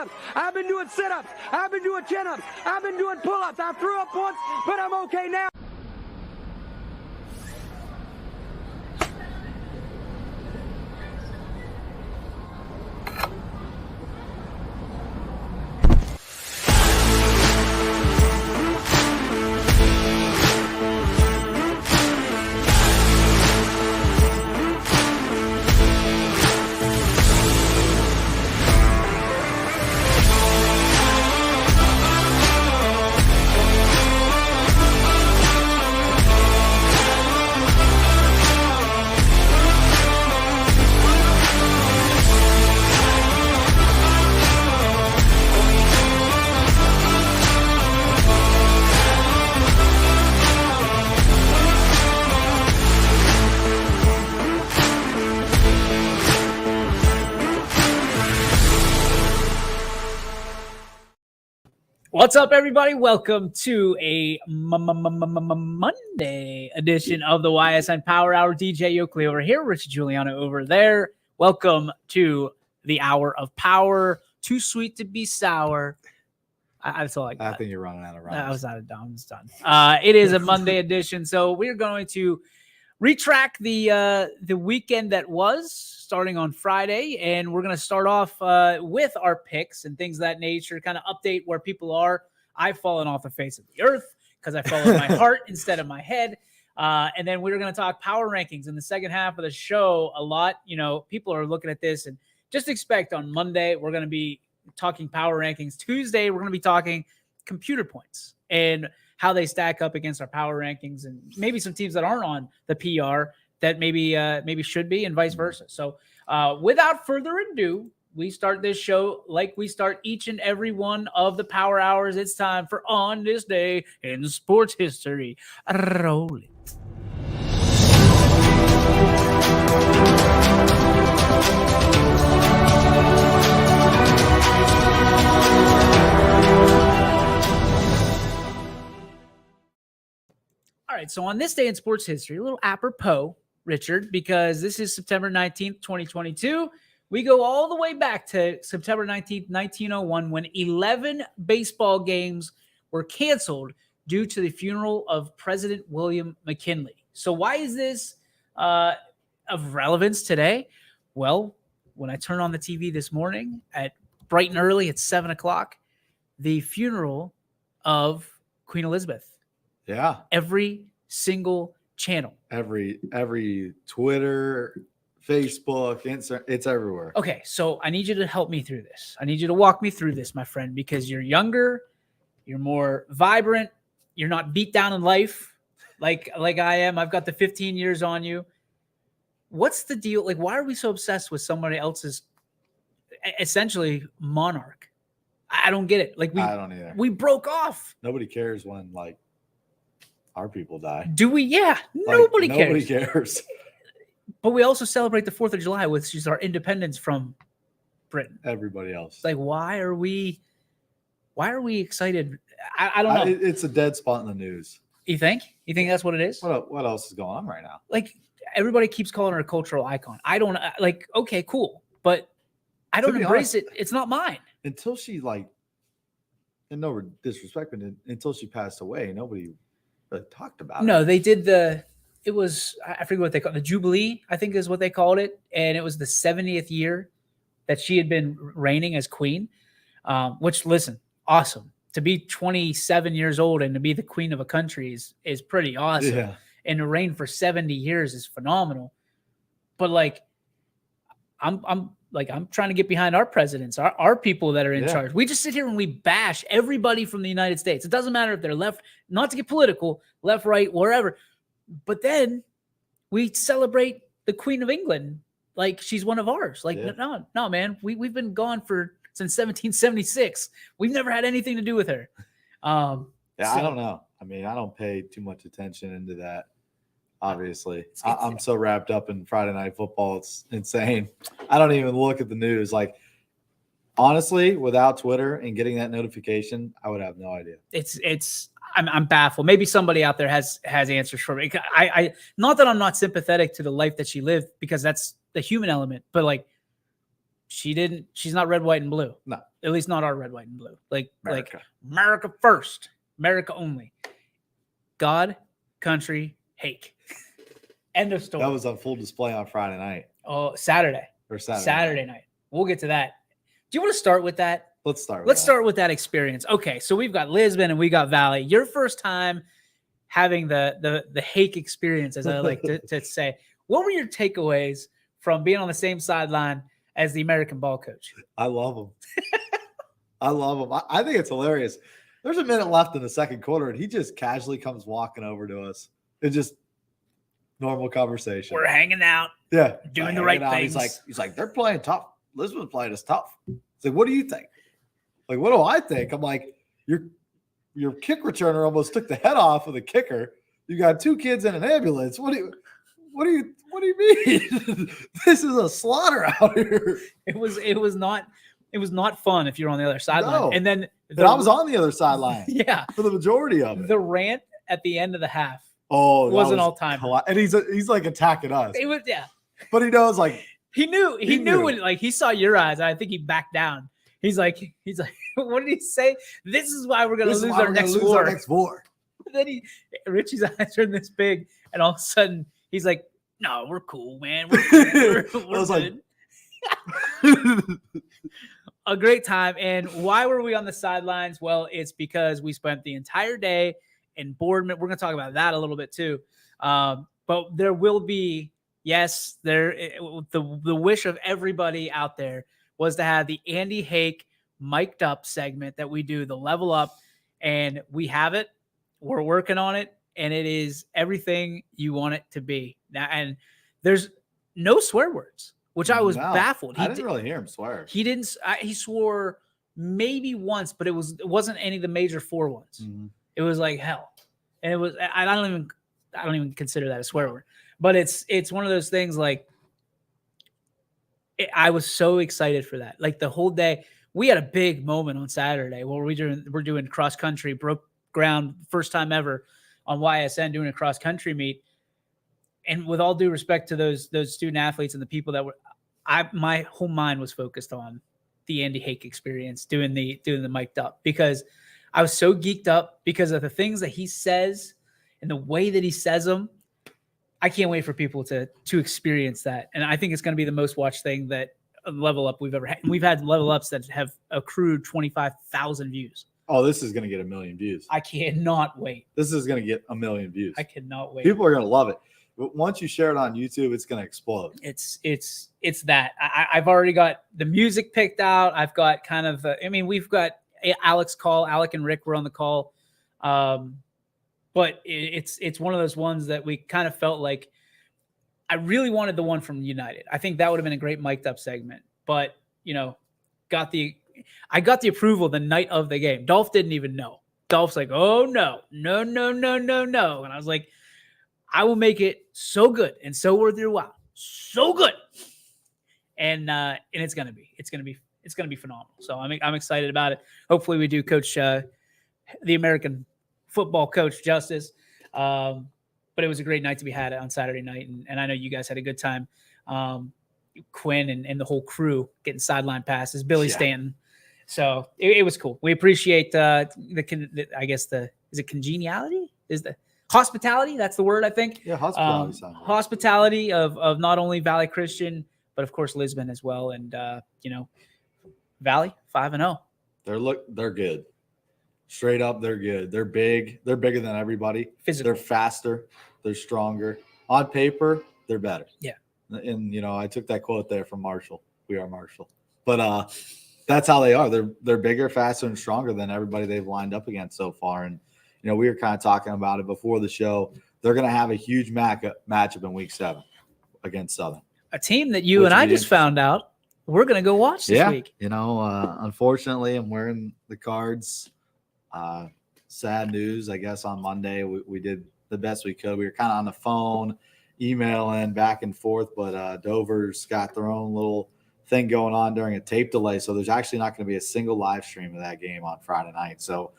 push-ups. I've been doing sit-ups. I've been doing chin-ups. I've been doing pull-ups. I threw up once, but I'm okay now. What's up, everybody? Welcome to a Monday edition of the Ysn Power Hour. DJ Oakley over here, Richard Giuliano over there. Welcome to the Hour of Power. Too sweet to be sour. That's all I got. I think you're running out of rhymes. I was out of done. It's done. It is a Monday edition, so we're going to retrack the weekend that was, starting on Friday, and we're going to start off with our picks and things of that nature, kind of update where people are. I've fallen off the face of the earth because I followed my heart instead of my head. And then we're going to talk power rankings in the second half of the show a lot. You know, people are looking at this, and just expect on Monday, we're going to be talking power rankings. Tuesday, we're going to be talking computer points and how they stack up against our power rankings, and maybe some teams that aren't on the PR that maybe should be, and vice versa. So without further ado, we start this show like we start each and every one of the power hours. It's time for On This Day in Sports History. Roll it. All right, so on this day in sports history, a little apropos, Richard, because this is September 19th, 2022. We go all the way back to September 19th, 1901, when 11 baseball games were canceled due to the funeral of President William McKinley. So why is this of relevance today? Well, when I turn on the TV this morning at bright and early at 7 o'clock, the funeral of Queen Elizabeth. Yeah. Every single channel. Every Twitter, Facebook, Instagram, it's everywhere. Okay, so I need you to help me through this. I need you to walk me through this, my friend, because you're younger, you're more vibrant, you're not beat down in life like I am. I've got the 15 years on you. What's the deal? Like, why are we so obsessed with somebody else's essentially monarch? I don't get it. Like, I don't either. We broke off. Nobody cares when, like, our people die. Do we? Yeah. Nobody cares. But we also celebrate the 4th of July, which is our independence from Britain. Everybody else. Like, why are we excited? I don't know. It's a dead spot in the news. You think? You think that's what it is? What else is going on right now? Like, everybody keeps calling her a cultural icon. I don't like, okay, cool. But I don't embrace it. It's not mine. Until she, like, and no disrespect, but until she passed away, nobody really talked about it. No, they did it was, I forget what they called it, the Jubilee, I think is what they called it. And it was the 70th year that she had been reigning as queen, which, listen, awesome. To be 27 years old and to be the queen of a country is pretty awesome. Yeah. And to reign for 70 years is phenomenal. But, like, I'm trying to get behind our presidents, our people that are in charge. We just sit here and we bash everybody from the United States. It doesn't matter if they're left, not to get political, left, right, wherever. But then we celebrate the Queen of England like she's one of ours. Like, no, man, we've been gone since 1776. We've never had anything to do with her. I don't know. I mean, I don't pay too much attention into that. Obviously, I'm so wrapped up in Friday Night Football. It's insane. I don't even look at the news. Like, honestly, without Twitter and getting that notification, I would have no idea. I'm baffled. Maybe somebody out there has answers for me. I not that I'm not sympathetic to the life that she lived, because that's the human element, but, like, She's not red, white, and blue. No. At least not our red, white, and blue. Like America first. America only. God, country, hake. End of story. That was on full display on Friday night. Oh, Saturday. Or Saturday. Saturday night. We'll get to that. Do you want to start with that? Let's start with that experience. Okay, so we've got Lisbon and we got Valley. Your first time having the hake experience, as I like to say. What were your takeaways from being on the same sideline as the American ball coach? I love him. I love him. I think it's hilarious. There's a minute left in the second quarter, and he just casually comes walking over to us. It's just normal conversation. We're hanging out. Yeah. Doing the right things. He's like, they're playing tough. Lisbon's playing us tough. It's like, what do you think? Like, what do I think? I'm like, your kick returner almost took the head off of the kicker. You got 2 kids in an ambulance. What do you mean? This is a slaughter out here. It was not fun if you're on the other sideline. No. And then I was on the other sideline. Yeah. For the majority of it. The rant at the end of the half. Oh, was an all-time. And he's like attacking us. It was, yeah. But he knows, like, he knew when, like, he saw your eyes. I think he backed down. He's like, what did he say? This is why we're gonna lose our next war. Then Richie's eyes are this big, and all of a sudden he's like, "No, we're cool, man. We're cool. We're good." A great time. And why were we on the sidelines? Well, it's because we spent the entire day in Boardman. We're gonna talk about that a little bit too. But there will be, yes, the wish of everybody out there was to have the Andy Hake mic'd up segment that we do, the level up, and we have it. We're working on it, and it is everything you want it to be. Now, and there's no swear words, which I was baffled. I didn't really hear him swear. He didn't. He swore maybe once, but it wasn't any of the major 4 ones. Mm-hmm. It was like hell, and it was. I don't even consider that a swear word, but it's one of those things like. I was so excited for that. Like the whole day, we had a big moment on Saturday where we're doing cross country, broke ground, first time ever on YSN doing a cross country meet. And with all due respect to those student athletes and the people that were, my whole mind was focused on the Andy Hake experience, doing the mic'd up, because I was so geeked up because of the things that he says and the way that he says them. I can't wait for people to experience that. And I think it's going to be the most watched thing that level up we've ever had. And we've had level ups that have accrued 25,000 views. Oh, this is going to get 1 million views. I cannot wait. This is going to get 1 million views. I cannot wait. People are going to love it. But once you share it on YouTube, it's going to explode. It's that. I've already got the music picked out. I've got kind of, we've got Alec and Rick were on the call. But it's one of those ones that we kind of felt like I really wanted the one from United. I think that would have been a great mic'd up segment. But, I got the approval the night of the game. Dolph didn't even know. Dolph's like, oh, no. And I was like, I will make it so good and so worth your while. So good. And it's going to be phenomenal. So I'm excited about it. Hopefully we do coach the American football coach justice. But it was a great night to be had on Saturday night. And I know you guys had a good time. Quinn and the whole crew getting sideline passes, Billy Stanton. So it was cool. We appreciate is it congeniality? Is the hospitality? That's the word, I think. Yeah, hospitality. Hospitality of not only Valley Christian, but of course Lisbon as well. And Valley 5-0. They're good. Straight up, they're good. They're big. They're bigger than everybody. Physical. They're faster. They're stronger. On paper, they're better. Yeah. And I took that quote there from Marshall. We are Marshall. But that's how they are. They're bigger, faster, and stronger than everybody they've lined up against so far. And we were kind of talking about it before the show. They're going to have a huge matchup in Week 7 against Southern. A team that you and I just found out we're going to go watch this week. Unfortunately, I'm wearing the Cards. Sad news, I guess, on Monday. We did the best we could. We were kind of on the phone, emailing back and forth, but Dover's got their own little thing going on during a tape delay. So there's actually not going to be a single live stream of that game on Friday night. So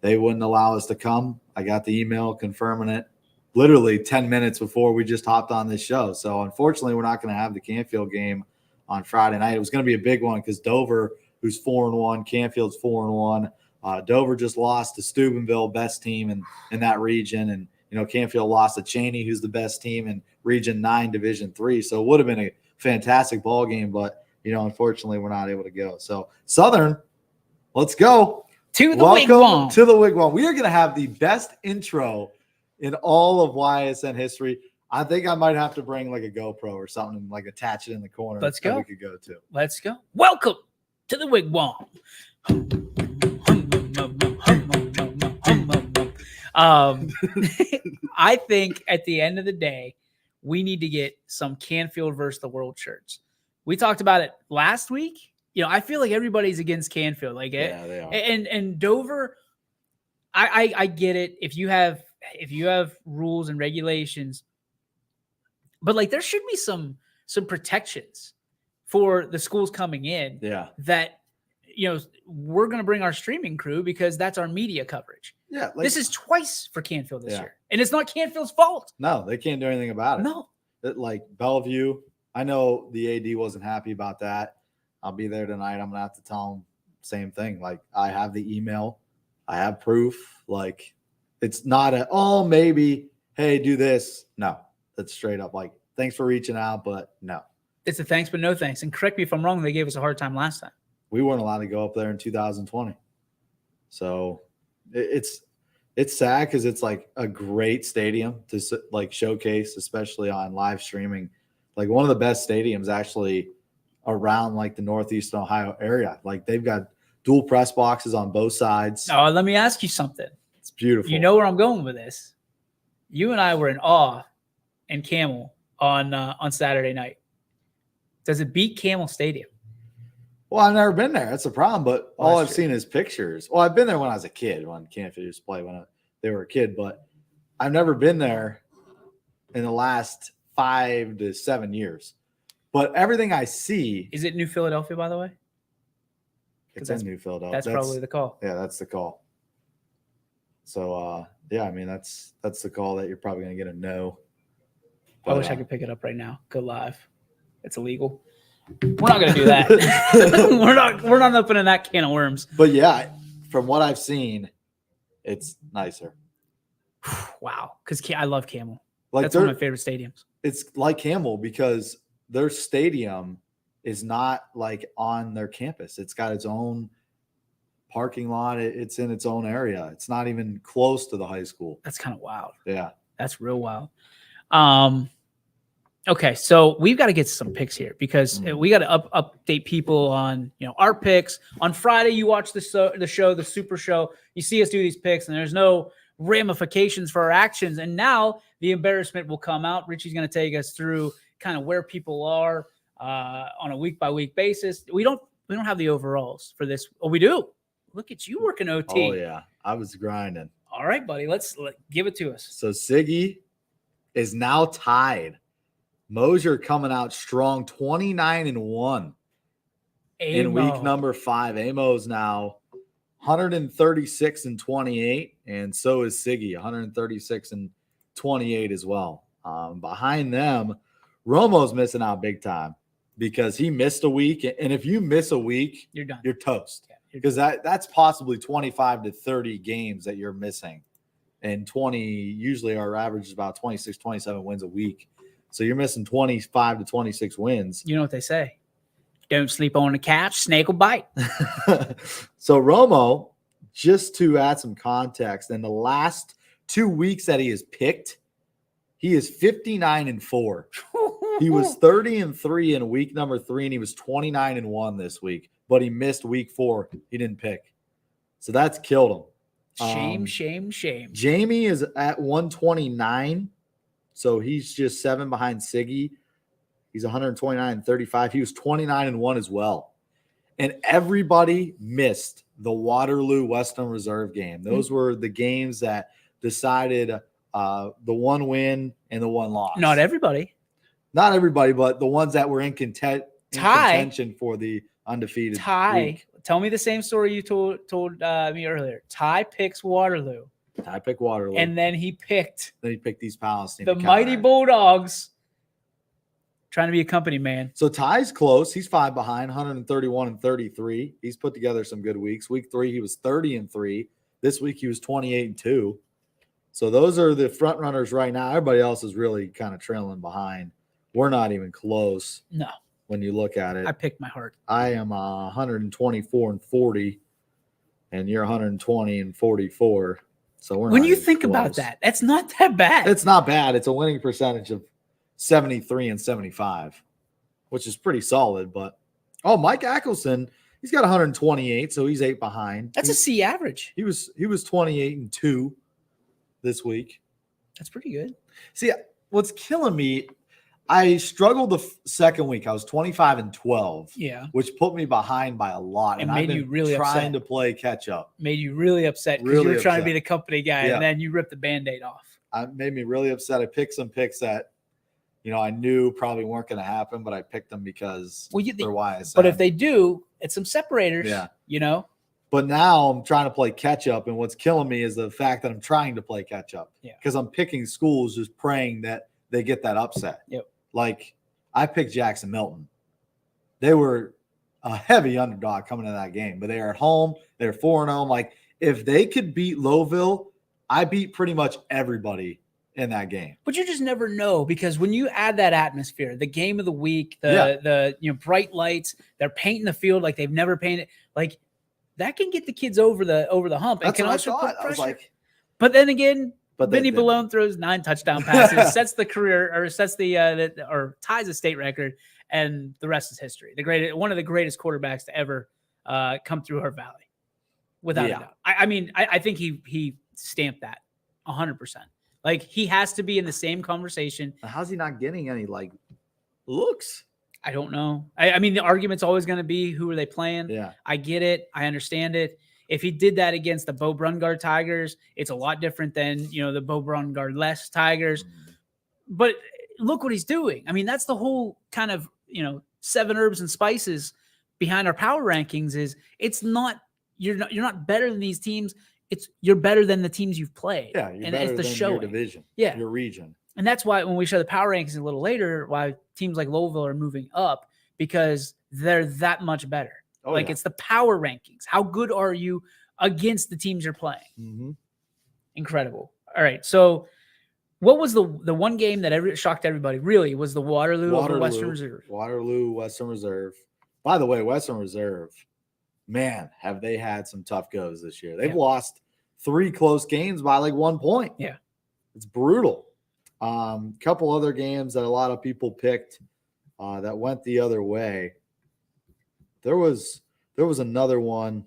they wouldn't allow us to come. I got the email confirming it literally 10 minutes before we just hopped on this show. So unfortunately, we're not going to have the Canfield game on Friday night. It was going to be a big one because Dover, who's 4-1, Canfield's 4-1. Dover just lost to Steubenville, best team in that region, and Canfield lost to Cheney, who's the best team in Region 9, Division 3. So it would have been a fantastic ball game, but unfortunately, we're not able to go. So Southern, let's go to the Welcome Wigwam. To the Wigwam. We are going to have the best intro in all of YSN history. I think I might have to bring like a GoPro or something and like attach it in the corner. Let's go. We could go to. Let's go. Welcome to the Wigwam. I think at the end of the day, we need to get some Canfield versus the World shirts. We talked about it last week. I feel like everybody's against Canfield. Like, yeah, they are. And Dover, I get it. If you have rules and regulations, but like there should be some protections for the schools coming in. Yeah. That we're going to bring our streaming crew because that's our media coverage. Yeah. This is twice for Canfield this year. And it's not Canfield's fault. No, they can't do anything about it. No. Like Bellevue, I know the AD wasn't happy about that. I'll be there tonight. I'm going to have to tell them same thing. Like, I have the email. I have proof. Like, it's not maybe, hey, do this. No, that's straight up like, thanks for reaching out, but no. It's a thanks, but no thanks. And correct me if I'm wrong. They gave us a hard time last time. We weren't allowed to go up there in 2020. So it's sad because it's like a great stadium to like showcase, especially on live streaming. Like one of the best stadiums actually around like the Northeastern Ohio area. Like they've got dual press boxes on both sides. Oh, let me ask you something. It's beautiful. You know where I'm going with this. You and I were in awe and Camel on Saturday night. Does it beat Camel Stadium? Well, I've never been there. That's the problem. But all I've seen is pictures. Well, I've been there when I was a kid, when Canfield used to play when they were a kid. But I've never been there in the last 5 to 7 years. But everything I see. Is it New Philadelphia, by the way? It's in New Philadelphia. That's probably the call. Yeah, that's the call. So, yeah, I mean, that's the call that you're probably going to get a no. But, I wish I could pick it up right now. Go live. It's illegal. We're not going to do that. We're not opening that can of worms. But yeah, from what I've seen, it's nicer. Wow, because I love Camel. Like that's one of my favorite stadiums. It's like Camel because their stadium is not like on their campus. It's got its own parking lot. It's in its own area. It's not even close to the high school. That's kind of wild. Yeah, that's real wild. Okay, so we've got to get some picks here because we got to update people on our picks. On Friday, you watch the show, the Super Show. You see us do these picks, and there's no ramifications for our actions. And now the embarrassment will come out. Richie's going to take us through kind of where people are on a week by week basis. We don't have the overalls for this. Oh, we do. Look at you working OT. Oh yeah, I was grinding. All right, buddy. Let's give it to us. So Siggy is now tied. Mosier coming out strong, 29-1 in week number 5. Amo's now 136-28, and so is Siggy, 136-28 as well. Behind them, Romo's missing out big time because he missed a week, and if you miss a week, you're done. You're toast because that's possibly 25 to 30 games that you're missing, and usually our average is about 26, 27 wins a week. So you're missing 25 to 26 wins. You know what they say. Don't sleep on the couch. Snake will bite. So Romo, just to add some context, in the last 2 weeks that he has picked, he is 59-4. He was 30-3 in week number 3, and he was 29-1 this week. But he missed week 4. He didn't pick. So that's killed him. Shame. Jamie is at 129. So he's just 7 behind Siggy. He's 129-35. He was 29-1 as well. And everybody missed the Waterloo Western Reserve game. Those were the games that decided the one win and the one loss. Not everybody, but the ones that were in contention for the undefeated week. Tell me the same story you told me earlier. Ty picks Waterloo. I picked Waterloo. And then he picked these Palestinians. The Mighty Bulldogs. Trying to be a company man. So Ty's close. He's 5 behind, 131-33. He's put together some good weeks. Week 3, he was 30-3. This week he was 28-2. So those are the front runners right now. Everybody else is really kind of trailing behind. We're not even close. No. When you look at it. I picked my heart. I am 124-40, and you're 120-44. So we're when not you even think close. about that, that's not that bad. It's not bad. It's a winning percentage of 73-75, which is pretty solid. But Mike Ackelson, he's got 128, so he's 8 behind. That's a C average. He was 28-2 this week. That's pretty good. See, what's killing me, I struggled the second week. I was 25-12. Yeah. Which put me behind by a lot. And I've made been you really trying upset. to play catch up. Made you really upset because you were trying to be the company guy, and then you ripped the Band-Aid off. It made me really upset. I picked some picks that, I knew probably weren't going to happen, but I picked them because they're wise. But if they do, it's some separators, But now I'm trying to play catch up, and what's killing me is the fact that I'm trying to play catch up. Yeah. Because I'm picking schools just praying that they get that upset. Yep. Like, I picked Jackson Milton. They were a heavy underdog coming into that game, but they are at home. They're 4-0. Like, if they could beat Lowville, I beat pretty much everybody in that game. But you just never know, because when you add that atmosphere, the game of the week, the bright lights, they're painting the field like they've never painted, like that can get the kids over the hump. That's and can what also I thought. put I was pressure. like, but then again, but Vinny Balone throws 9 touchdown passes, sets the career, or sets or ties a state record, and the rest is history. One of the greatest quarterbacks to ever come through our valley, without a doubt. I think he stamped that 100%. Like, he has to be in the same conversation. How's he not getting any looks? I don't know. I mean, the argument's always going to be, who are they playing? Yeah, I get it. I understand it. If he did that against the Bo Brungard Tigers, it's a lot different than, the Bo Brungard-less Tigers. But look what he's doing. I mean, that's the whole kind of, 7 herbs and spices behind our power rankings is you're not better than these teams. You're better than the teams you've played. Yeah, you're and better it's the than showing. your division, your region. And that's why when we show the power rankings a little later, why teams like Lowville are moving up, because they're that much better. It's the power rankings. How good are you against the teams you're playing? Mm-hmm. Incredible. All right. So what was the one game that shocked everybody? Really, was the Waterloo over Western Reserve. Waterloo, Western Reserve. By the way, Western Reserve, man, have they had some tough goes this year. They've lost 3 close games by 1 point. Yeah. It's brutal. Couple other games that a lot of people picked that went the other way. There was another one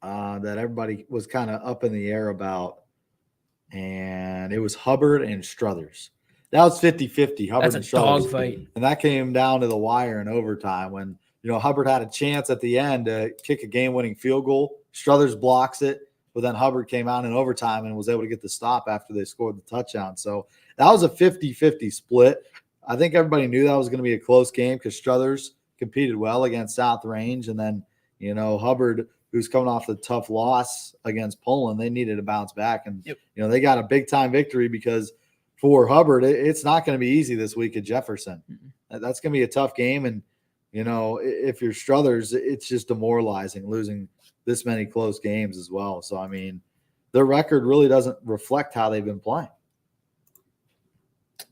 that everybody was kind of up in the air about, and it was Hubbard and Struthers. That was 50-50. Hubbard and Struthers. Dog fight. And that came down to the wire in overtime when, Hubbard had a chance at the end to kick a game-winning field goal. Struthers blocks it, but then Hubbard came out in overtime and was able to get the stop after they scored the touchdown. So that was a 50-50 split. I think everybody knew that was going to be a close game because Struthers competed well against South Range. And then, Hubbard, who's coming off the tough loss against Poland, they needed to bounce back. And, they got a big-time victory because for Hubbard, it's not going to be easy this week at Jefferson. Mm-hmm. That's going to be a tough game. And, if you're Struthers, it's just demoralizing losing this many close games as well. So, I mean, their record really doesn't reflect how they've been playing.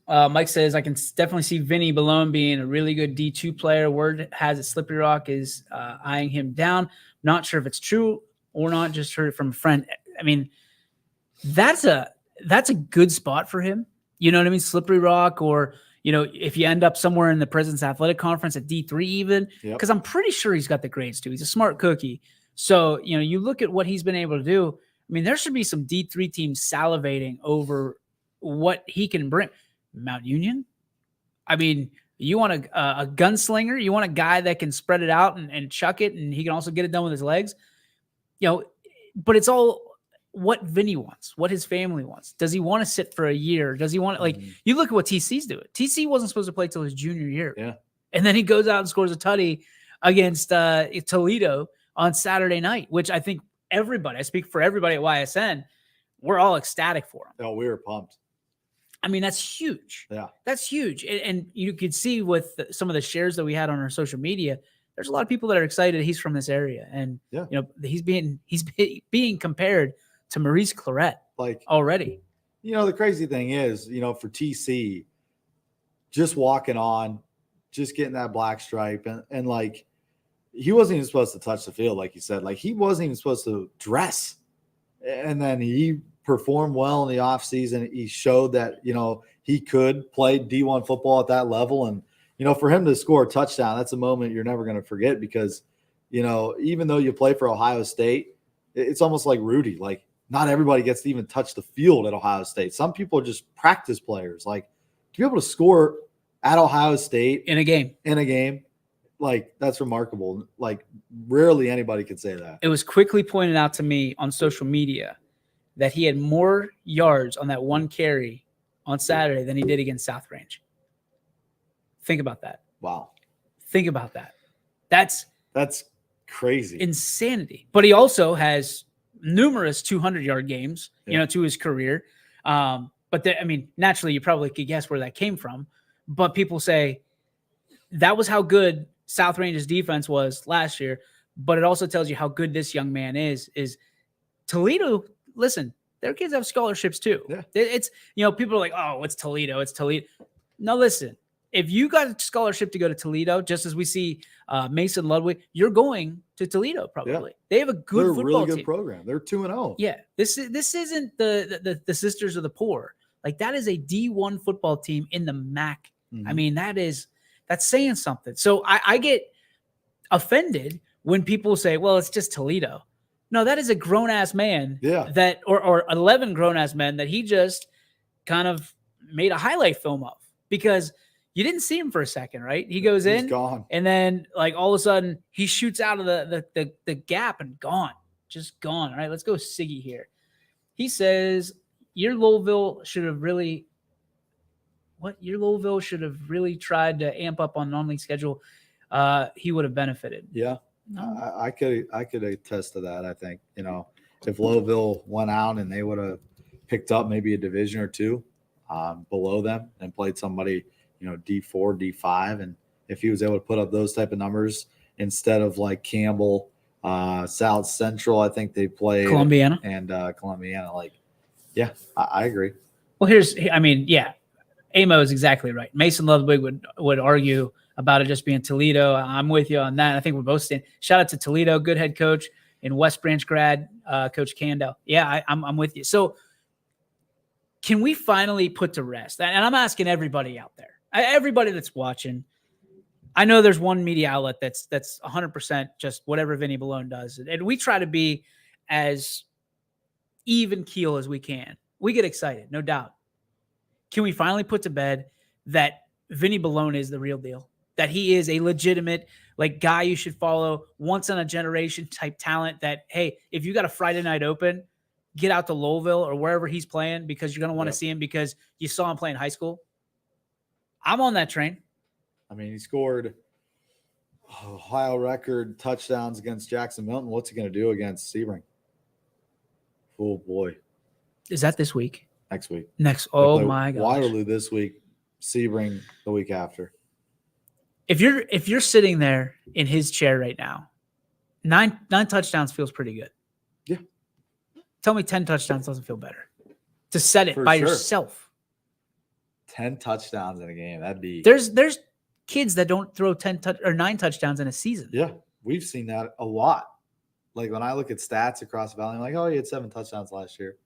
Mike says, I can definitely see Vinny Balone being a really good D2 player. Word has it Slippery Rock is eyeing him down. Not sure if it's true or not. Just heard it from a friend. I mean, that's a good spot for him. You know what I mean? Slippery Rock, or, if you end up somewhere in the President's Athletic Conference at D3 even, because I'm pretty sure he's got the grades too. He's a smart cookie. So, you look at what he's been able to do. I mean, there should be some D3 teams salivating over what he can bring. Mount Union. I mean, you want a gunslinger. You want a guy that can spread it out and chuck it, and he can also get it done with his legs. But it's all what Vinny wants, what his family wants. Does he want to sit for a year? Does he want you look at what TC's doing. TC wasn't supposed to play till his junior year. Yeah. And then he goes out and scores a tutty against Toledo on Saturday night, which I think I speak for everybody at YSN, we're all ecstatic for him. Oh, we were pumped. I mean, that's huge. Yeah. That's huge. And you could see with some of the shares that we had on our social media, there's a lot of people that are excited he's from this area. And, he's being compared to Maurice Claret already. The crazy thing is, for TC, just walking on, just getting that black stripe and like, he wasn't even supposed to touch the field. Like you said, like he wasn't even supposed to dress. And then he performed well in the offseason. He showed that, he could play D1 football at that level. And, for him to score a touchdown, that's a moment you're never going to forget because, even though you play for Ohio State, it's almost like Rudy. Like, not everybody gets to even touch the field at Ohio State. Some people are just practice players. Like, to be able to score at Ohio State in a game, like, that's remarkable. Like, rarely anybody could say that. It was quickly pointed out to me on social media that he had more yards on that one carry on Saturday than he did against South Range. Think about that. Wow. Think about that. That's crazy. Insanity. But he also has numerous 200-yard games, to his career. But naturally, you probably could guess where that came from. But people say that was how good South Range's defense was last year. But it also tells you how good this young man is Toledo. Listen, their kids have scholarships too. Yeah. It's, people are like, oh, it's Toledo. It's Toledo. No, listen, if you got a scholarship to go to Toledo, just as we see Mason Ludwig, you're going to Toledo probably. Yeah. They have a good football really good team. program. They're 2-0. Yeah. This isn't the Sisters of the Poor. Like, that is a D1 football team in the MAC. Mm-hmm. I mean, that's saying something. So I get offended when people say, well, it's just Toledo. No, that is a grown-ass man that or 11 grown-ass men that he just kind of made a highlight film of, because you didn't see him for a second, right? He goes in, gone. And then like all of a sudden he shoots out of the gap and gone. Just gone. All right, let's go Siggy here. He says, your Louisville should have really tried to amp up on non-league schedule. He would have benefited. Yeah. No. I could attest to that. I think, if Louisville went out and they would have picked up maybe a division or two below them and played somebody, D4, D5, and if he was able to put up those type of numbers instead of like Campbell, South Central, I think they played Columbiana. Like, yeah, I agree. Well, Amo is exactly right. Mason Ludwig would argue about it just being Toledo. I'm with you on that. I think we're both saying shout out to Toledo, good head coach, in West Branch grad, Coach Candell. Yeah, I'm with you. So can we finally put to rest? And I'm asking everybody out there, everybody that's watching. I know there's one media outlet that's 100% just whatever Vinny Ballone does. And we try to be as even keel as we can. We get excited, no doubt. Can we finally put to bed that Vinny Ballone is the real deal? That he is a legitimate guy you should follow, once in a generation type talent that, hey, if you got a Friday night open, get out to Louisville or wherever he's playing because you're going to want to see him because you saw him play in high school. I'm on that train. I mean, he scored Ohio record touchdowns against Jackson Milton. What's he going to do against Sebring? Oh, boy. Is that this week? Next week. Oh, my gosh. Waterloo this week, Sebring the week after. If you're sitting there in his chair right now, nine touchdowns feels pretty good. Yeah. Tell me 10 touchdowns doesn't feel better. To set it by yourself. 10 touchdowns in a game. That'd be. There's kids that don't throw 9 touchdowns in a season. Yeah. We've seen that a lot. Like when I look at stats across the valley, I'm like, oh, he had 7 touchdowns last year.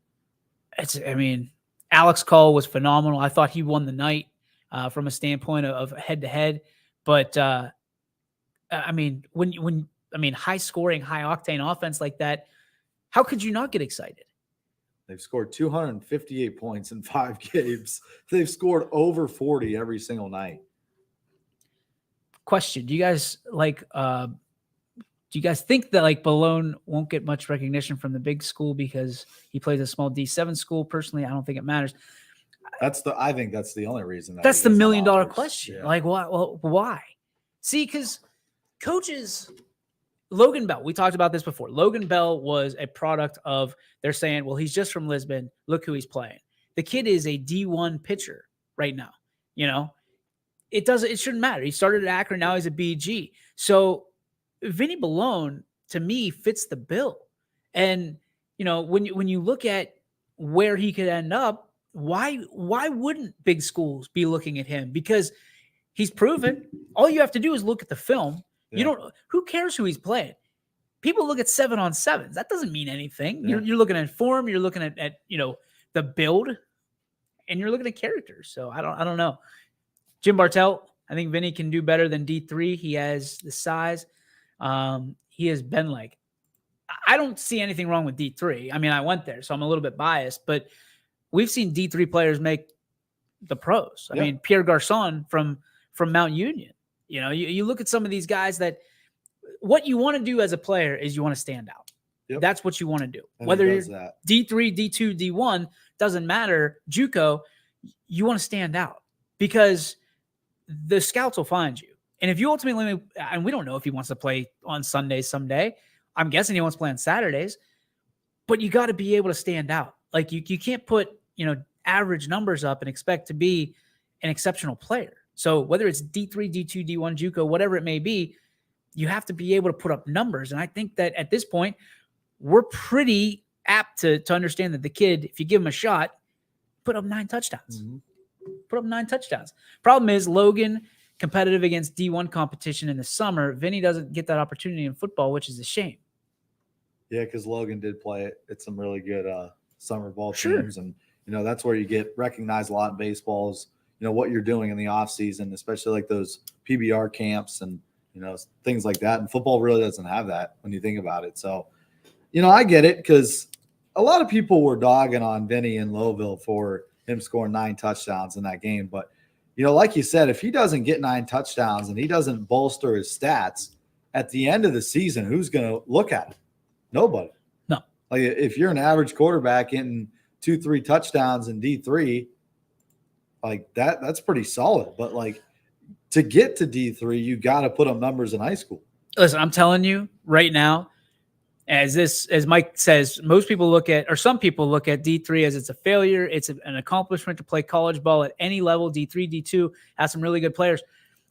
Alex Cole was phenomenal. I thought he won the night from a standpoint of head-to-head. But, when high-scoring, high-octane offense like that, how could you not get excited? They've scored 258 points in 5 games. They've scored over 40 every single night. Question: do you guys think that Ballone won't get much recognition from the big school because he plays a small D7 school? Personally, I don't think it matters. I think that's the only reason. That's the $1 million question. Yeah. Why? See, because coaches, Logan Bell, we talked about this before. Logan Bell was a product of, they're saying, well, he's just from Lisbon. Look who he's playing. The kid is a D1 pitcher right now. It shouldn't matter. He started at Akron. Now he's a BG. So Vinny Ballone, to me, fits the bill. And, when you look at where he could end up, why wouldn't big schools be looking at him? Because he's proven. All you have to do is look at the film. Yeah. Who cares who he's playing? People look at 7-on-7s. That doesn't mean anything. Yeah. You're looking at form. You're looking at the build, and you're looking at characters. So I don't know. Jim Bartelt, I think Vinny can do better than D3. He has the size. He has been I don't see anything wrong with D3. I mean, I went there, so I'm a little bit biased, but we've seen D3 players make the pros. I mean, Pierre Garçon from Mount Union. You look at some of these guys that what you want to do as a player is you want to stand out. Yep. That's what you want to do. And whether you're D3, D2, D1, doesn't matter. JUCO, you want to stand out because the scouts will find you. And if you ultimately, and we don't know if he wants to play on Sundays someday. I'm guessing he wants to play on Saturdays, but you got to be able to stand out. You can't put, average numbers up and expect to be an exceptional player. So whether it's D3, D2, D1, JUCO, whatever it may be, you have to be able to put up numbers. And I think that at this point, we're pretty apt to understand that the kid, if you give him a shot, put up 9 touchdowns. Mm-hmm. Put up 9 touchdowns. Problem is, Logan, competitive against D1 competition in the summer, Vinny doesn't get that opportunity in football, which is a shame. Yeah, because Logan did play at some really good summer ball teams. And, that's where you get recognized a lot in baseball is, what you're doing in the offseason, especially like those PBR camps and, things like that. And football really doesn't have that when you think about it. So, I get it because a lot of people were dogging on Vinny in Lowville for him scoring 9 touchdowns in that game. But, like you said, if he doesn't get 9 touchdowns and he doesn't bolster his stats at the end of the season, who's going to look at him? Nobody. No. If you're an average quarterback getting 2-3 touchdowns in D3, that's pretty solid. But to get to D3, you got to put up numbers in high school. Listen, I'm telling you right now, as Mike says, some people look at D3 as it's a failure. It's an accomplishment to play college ball at any level. D3, D2 has some really good players.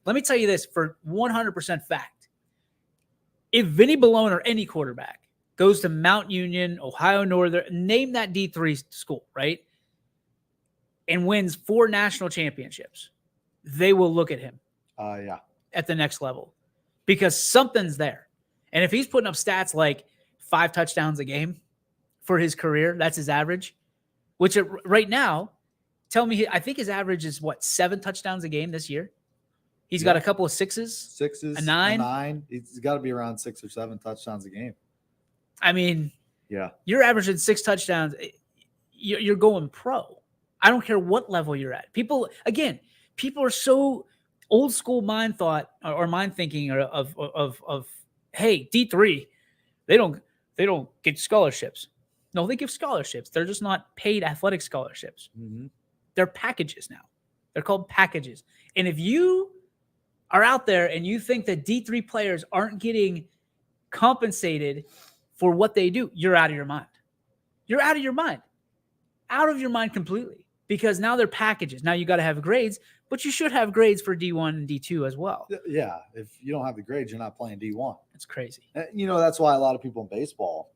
Let me tell you this for 100% fact. If Vinny Ballone or any quarterback goes to Mount Union, Ohio Northern, name that D3 school, right? And wins 4 national championships, they will look at him at the next level because something's there. And if he's putting up stats like 5 touchdowns a game for his career, that's his average, which right now, tell me, I think his average is 7 touchdowns a game this year? He's got a couple of 6s, a 9. He's got to be around 6 or 7 touchdowns a game. I mean, you're averaging 6 touchdowns. You're going pro. I don't care what level you're at. People are so old school mind thinking of hey, D3, they don't get scholarships. No, they give scholarships. They're just not paid athletic scholarships. Mm-hmm. They're packages now. They're called packages. And if you are out there and you think that D3 players aren't getting compensated for what they do, you're out of your mind. You're out of your mind. Out of your mind completely. Because now they're packages. Now you got to have grades, but you should have grades for D1 and D2 as well. Yeah. If you don't have the grades, you're not playing D1. It's crazy. That's why a lot of people in baseball,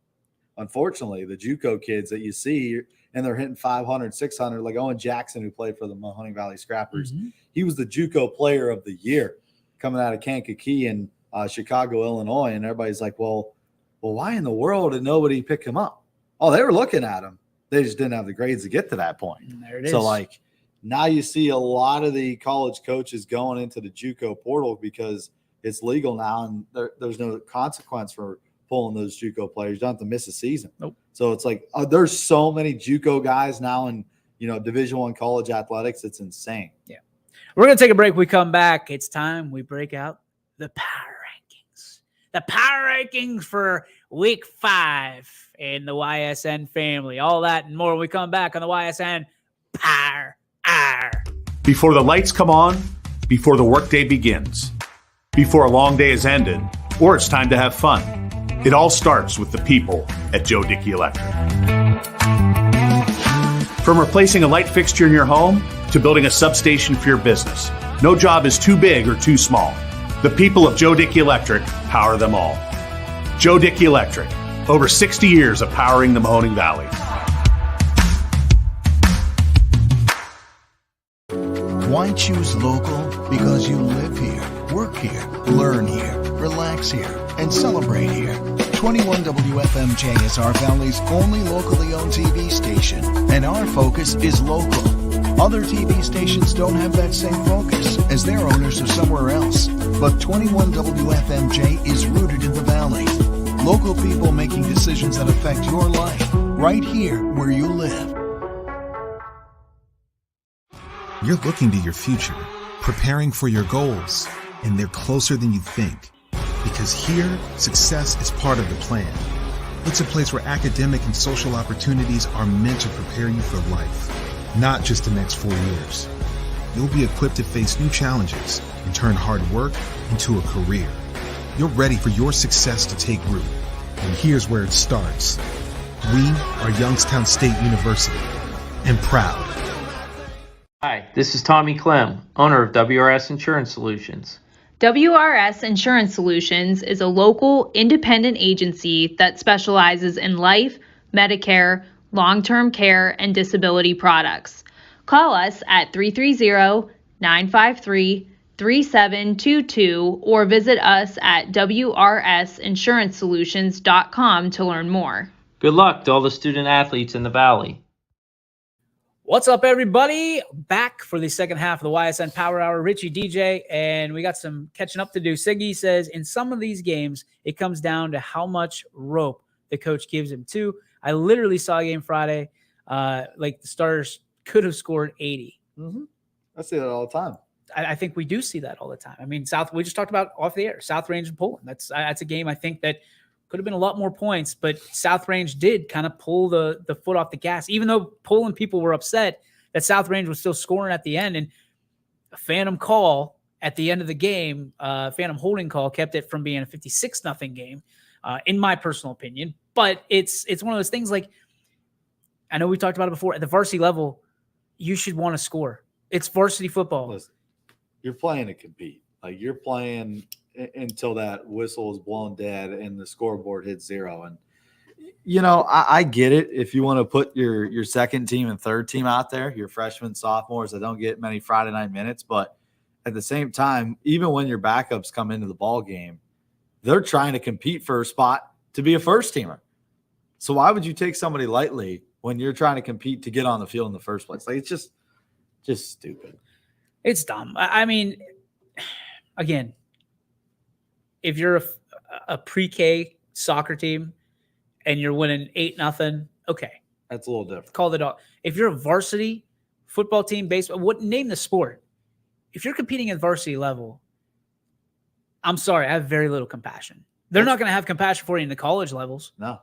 unfortunately, the JUCO kids that you see, and they're hitting 500, 600, like Owen Jackson, who played for the Mahoning Valley Scrappers. Mm-hmm. He was the JUCO player of the year coming out of Kankakee in Chicago, Illinois. And everybody's like, well, why in the world did nobody pick him up? Oh, they were looking at him. They just didn't have the grades to get to that point. And there it is. So, now you see a lot of the college coaches going into the JUCO portal because it's legal now, and there's no consequence for pulling those JUCO players. You don't have to miss a season. Nope. So it's there's so many JUCO guys now in Division I college athletics. It's insane. Yeah. We're gonna take a break. We come back. It's time we break out the power rankings. The power rankings for Week 5 in the YSN family. All that and more when we come back on the YSN Power Hour. Before the lights come on, before the workday begins, before a long day is ended, or it's time to have fun. It all starts with the people at Joe Dickey Electric. From replacing a light fixture in your home to building a substation for your business, no job is too big or too small. The people of Joe Dickey Electric power them all. Joe Dickey Electric, over 60 years of powering the Mahoning Valley. Why choose local? Because you live here, work here, learn here, relax here, and celebrate here. 21 WFMJ is our Valley's only locally owned TV station, and our focus is local. Other TV stations don't have that same focus, as their owners are somewhere else. But 21 WFMJ is rooted in the Valley. Local people making decisions that affect your life, right here where you live. You're looking to your future, preparing for your goals, and they're closer than you think. Because here, success is part of the plan. It's a place where academic and social opportunities are meant to prepare you for life, not just the next 4 years. You'll be equipped to face new challenges and turn hard work into a career. You're ready for your success to take root. And here's where it starts. We are Youngstown State University, and proud. Hi, this is Tommy Clem, owner of WRS Insurance Solutions. WRS Insurance Solutions is a local independent agency that specializes in life, Medicare, long-term care, and disability products. Call us at 330-953-3722 or visit us at wrsinsurancesolutions.com to learn more. Good luck to all the student athletes in the Valley. What's up, everybody? Back for the second half of the Ysn Power Hour. Richie, DJ, and we got some catching up to do. Siggy says, in some of these games, it comes down to how much rope the coach gives him, too. I literally saw a game Friday, like the starters could have scored 80. Mm-hmm. I see that all the time. I think we do see that all the time. I mean, we just talked about off the air, South Range and Poland. That's a game I think that could have been a lot more points, but South Range did kind of pull the foot off the gas, even though Poland people were upset that South Range was still scoring at the end. And a phantom call at the end of the game, phantom holding call, kept it from being a 56-0 game, in my personal opinion. But it's one of those things, like, I know we talked about it before, at the varsity level, you should want to score. It's varsity football. Listen, you're playing to compete. Like, you're playing until that whistle is blown dead and the scoreboard hits 0. And, you know, I get it. If you want to put your second team and third team out there, your freshmen, sophomores that don't get many Friday night minutes. But at the same time, even when your backups come into the ball game, they're trying to compete for a spot to be a first teamer. So why would you take somebody lightly when you're trying to compete to get on the field in the first place? Like, it's just stupid. It's dumb. I mean, again, if you're a pre-K soccer team and you're winning 8-0, okay. That's a little different. Call the dog. If you're a varsity football team, baseball, name the sport. If you're competing at varsity level, I'm sorry, I have very little compassion. They're not going to have compassion for you in the college levels. No,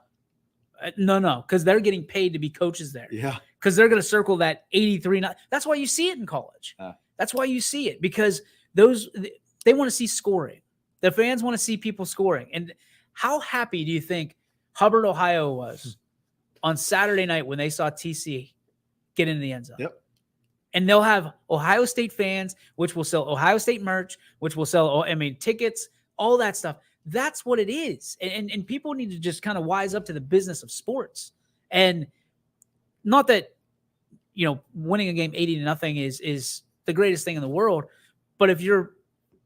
because they're getting paid to be coaches there. Yeah. Because they're going to circle that 83. That's why you see it in college. That's why you see it, because they want to see scoring. The fans want to see people scoring. And how happy do you think Hubbard, Ohio was on Saturday night when they saw TC get in the end zone? Yep. And they'll have Ohio State fans, which will sell Ohio State merch, which will sell, tickets, all that stuff. That's what it is. And people need to just kind of wise up to the business of sports. And not that, winning a game 80-0 is the greatest thing in the world. But if you're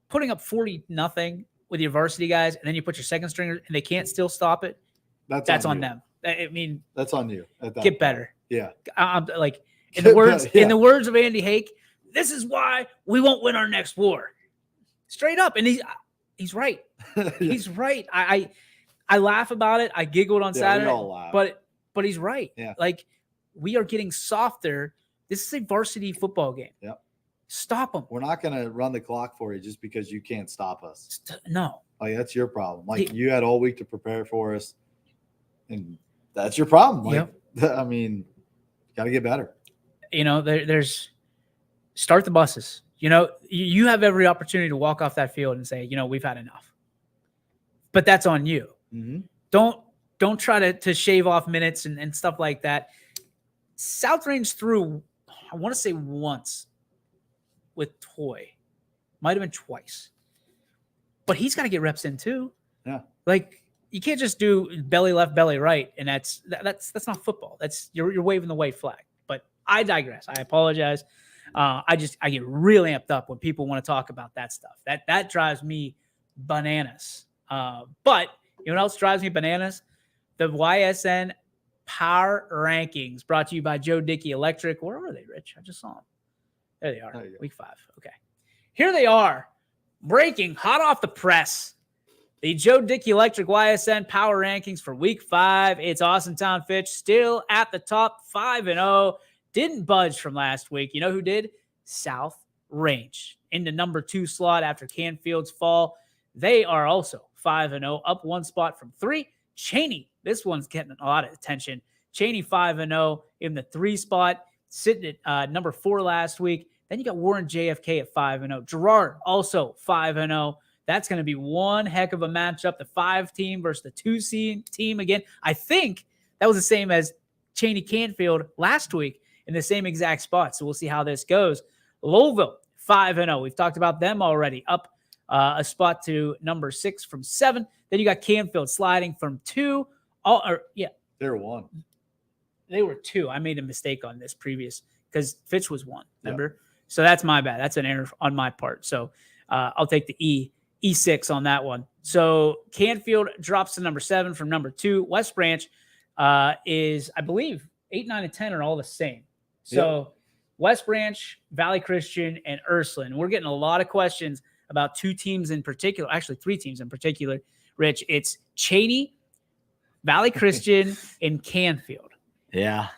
putting up 40-0 with your varsity guys, and then you put your second stringers and they can't still stop it, that's on them. I mean, that's on you. Get better. Yeah. I'm like, in the words of Andy Hake, this is why we won't win our next war. Straight up. And he's right. He's right. I laugh about it. I giggled on Saturday, we all laugh. but he's right. Yeah. Like, we are getting softer. This is a varsity football game. Yep. Stop them. We're not going to run the clock for you just because you can't stop us. No. Like, that's your problem. Like, you had all week to prepare for us, and that's your problem. Like, I mean, got to get better. There's start the buses. You have every opportunity to walk off that field and say, we've had enough. But that's on you. Mm-hmm. Don't try to shave off minutes and stuff like that. South Range threw, I want to say once with Toy. Might have been twice. But he's got to get reps in too. Yeah. Like, you can't just do belly left, belly right, and that's not football. That's you're waving the white flag. But I digress. I apologize. I get really amped up when people want to talk about that stuff. That drives me bananas. But you know what else drives me bananas? The YSN Power Rankings, brought to you by Joe Dickey Electric. Where are they, Rich? I just saw them. There they are. Week 5. Okay. Here they are. Breaking hot off the press. The Joe Dickey Electric YSN Power Rankings for Week 5. It's Austintown Fitch still at the top, 5-0. Didn't budge from last week. You know who did? South Range. In the number 2 slot after Canfield's fall. They are also 5-0, up 1 spot from 3. Cheney, this one's getting a lot of attention. Cheney 5-0 in the 3 spot, sitting at number 4 last week. Then you got Warren JFK at 5-0. Girard also 5-0. That's going to be one heck of a matchup. The 5 team versus the 2 team again. I think that was the same as Cheney Canfield last week in the same exact spot. So we'll see how this goes. Louisville 5-0. We've talked about them already. Up a spot to number 6 from 7. Then you got Canfield sliding from 2. They're 1. They were 2. I made a mistake on this previous because Fitch was 1. Remember? Yep. So that's my bad. That's an error on my part. So I'll take the E6 on that one. So Canfield drops to number 7 from number 2. West Branch is, I believe, 8, 9, and 10 are all the same. So yep. West Branch, Valley Christian, and Ursuline. We're getting a lot of questions about 2 teams in particular, actually 3 teams in particular, Rich. It's Cheney, Valley Christian, and Canfield. Yeah.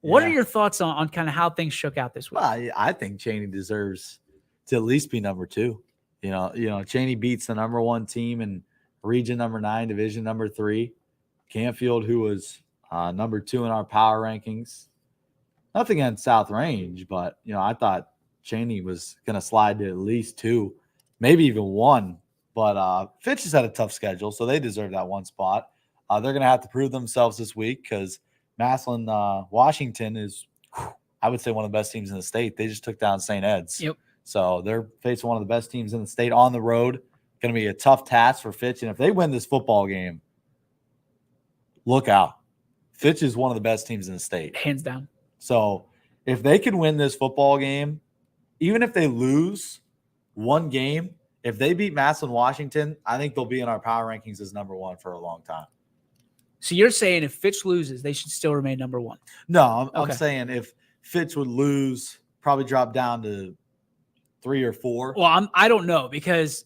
What are your thoughts on kind of how things shook out this week? Well, I think Cheney deserves to at least be number 2. You know, Cheney beats the number 1 team in region number 9, division number 3. Canfield, who was number 2 in our power rankings. Nothing against South Range, but, I thought Cheney was going to slide to at least 2, maybe even 1. But Fitch has had a tough schedule, so they deserve that 1 spot. They're going to have to prove themselves this week because Massillon, Washington is, I would say, one of the best teams in the state. They just took down St. Ed's. Yep. So they're facing one of the best teams in the state on the road. Going to be a tough task for Fitch. And if they win this football game, look out. Fitch is one of the best teams in the state. Hands down. So if they can win this football game, even if they lose 1 game, if they beat Massillon, Washington, I think they'll be in our power rankings as number 1 for a long time. So you're saying if Fitch loses, they should still remain number 1? No, I'm saying if Fitch would lose, probably drop down to 3 or 4. Well, I don't know because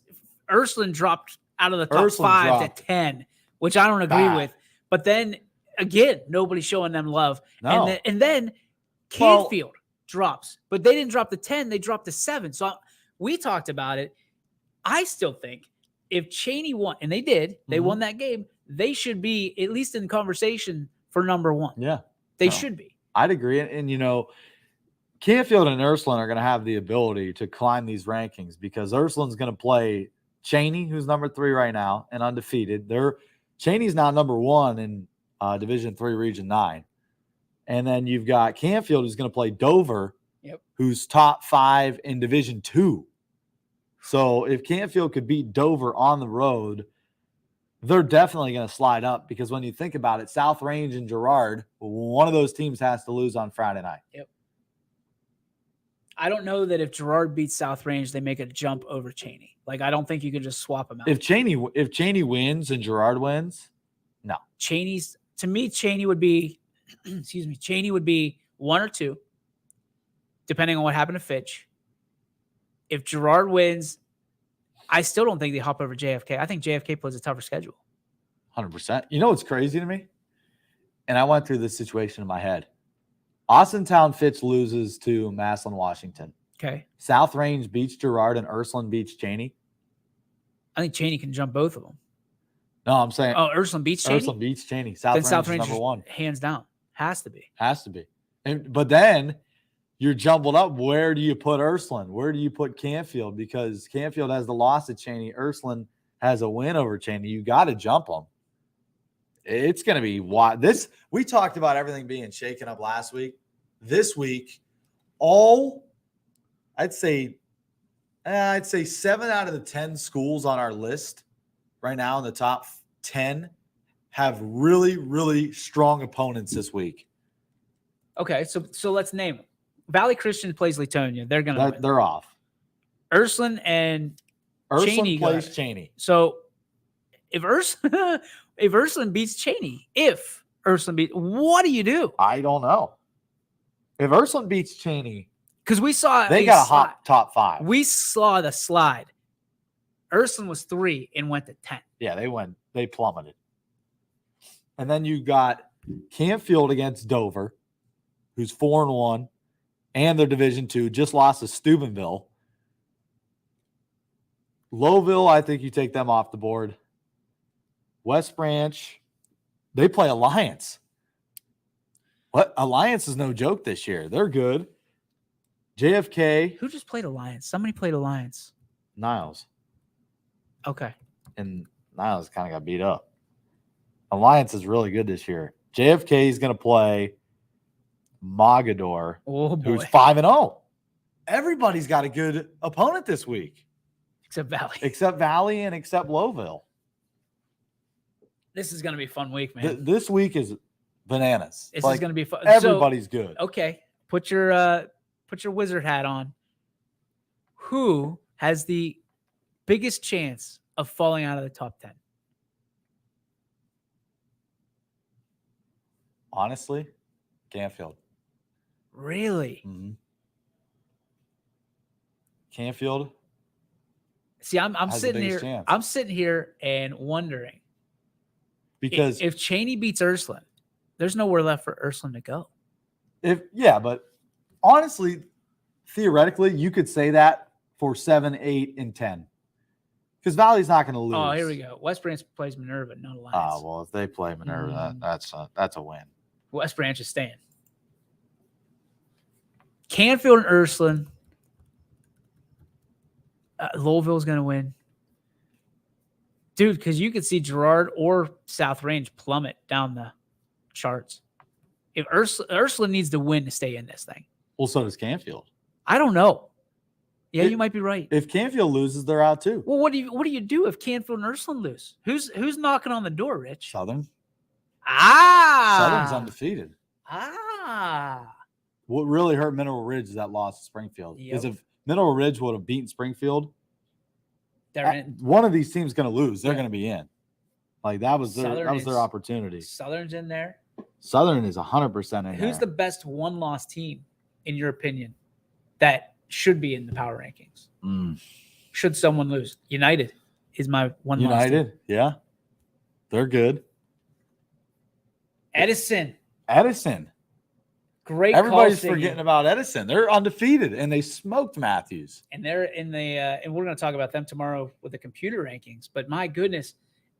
Ursuline dropped out of the top 5 to 10, which I don't agree with. But then again, nobody's showing them love. No. And then Canfield drops, but they didn't drop to 10; they dropped to 7. So we talked about it. I still think if Cheney won, and they did, they won that game, they should be at least in conversation for number 1. Yeah. They should be. I'd agree. And Canfield and Ursuline are going to have the ability to climb these rankings because Ursuline's going to play Cheney, who's number 3 right now and undefeated. Cheney's now number 1 in Division 3, Region 9. And then you've got Canfield, who's going to play Dover, who's top 5 in Division 2. So if Canfield could beat Dover on the road, they're definitely going to slide up because when you think about it, South Range and Girard, one of those teams has to lose on Friday night. Yep. I don't know that if Girard beats South Range, they make a jump over Cheney. Like, I don't think you can just swap them out. If Cheney wins and Girard wins, no. To me, Cheney would be, Cheney would be 1 or 2, depending on what happened to Fitch. If Girard wins, I still don't think they hop over JFK. I think JFK plays a tougher schedule. 100%. You know what's crazy to me? And I went through this situation in my head. Austintown Fitch loses to Massillon, Washington. Okay. South Range beats Girard and Ursuline beats Cheney. I think Cheney can jump both of them. No, I'm saying. Oh, Ursuline beats Cheney? Ursuline beats Cheney. South Range is number 1. Hands down. Has to be. Has to be. But then you're jumbled up. Where do you put Ursuline? Where do you put Canfield? Because Canfield has the loss at Cheney. Ursuline has a win over Cheney. You got to jump them. It's going to be wild. We talked about everything being shaken up last week. this week, I'd say 7 out of the 10 schools on our list right now in the top 10 have really, really strong opponents this week. Okay, so let's name them. Valley Christian plays Latonia. They're going to win. They're off. Ursuline and Cheney plays Cheney. So if Ursuline beats Cheney, what do you do? I don't know. If Ursuline beats Cheney, because we saw they got a hot top 5. We saw the slide. Ursuline was 3 and went to 10. Yeah, they plummeted. And then you got Canfield against Dover, who's 4-1, and their Division II, just lost to Steubenville. Lowville, I think you take them off the board. West Branch, they play Alliance. What? Alliance is no joke this year. They're good. JFK. Who just played Alliance? Somebody played Alliance. Niles. Okay. And Niles kind of got beat up. Alliance is really good this year. JFK is going to play Mogador, who's 5-0. Everybody's got a good opponent this week. Except Valley and except Lowville. This is going to be a fun week, man. This week is bananas. This is going to be fun. Everybody's good. Okay. Put your wizard hat on. Who has the biggest chance of falling out of the top 10? Honestly, Canfield. Really? Mm-hmm. Canfield. See, I'm sitting here. Chance. I'm sitting here and wondering because if Cheney beats Ursuline, there's nowhere left for Ursuline to go. But honestly, theoretically, you could say that for 7, 8, and 10, because Valley's not going to lose. Oh, here we go. West Branch plays Minerva, not Alliance. Oh well, if they play Minerva, that's a win. West Branch is staying. Canfield and Ursuline. Lowville's going to win. Dude, because you could see Girard or South Range plummet down the charts. If Ursuline needs to win to stay in this thing. Well, so does Canfield. I don't know. Yeah, you might be right. If Canfield loses, they're out too. Well, what do you do if Canfield and Ursuline lose? Who's knocking on the door, Rich? Southern. Southern's undefeated. What really hurt Mineral Ridge is that loss to Springfield. Because if Mineral Ridge would have beaten Springfield, they're in. One of these teams is going to lose. They're going to be in. Like that was their opportunity. Southern's in there. Southern is 100% in there. Who's the best one-loss team, in your opinion, that should be in the power rankings? Should someone lose? United is my one-loss team. United, yeah. They're good. Edison. Great. Everybody's forgetting about Edison. They're undefeated, and they smoked Matthews. And they're in the and we're going to talk about them tomorrow with the computer rankings. But my goodness,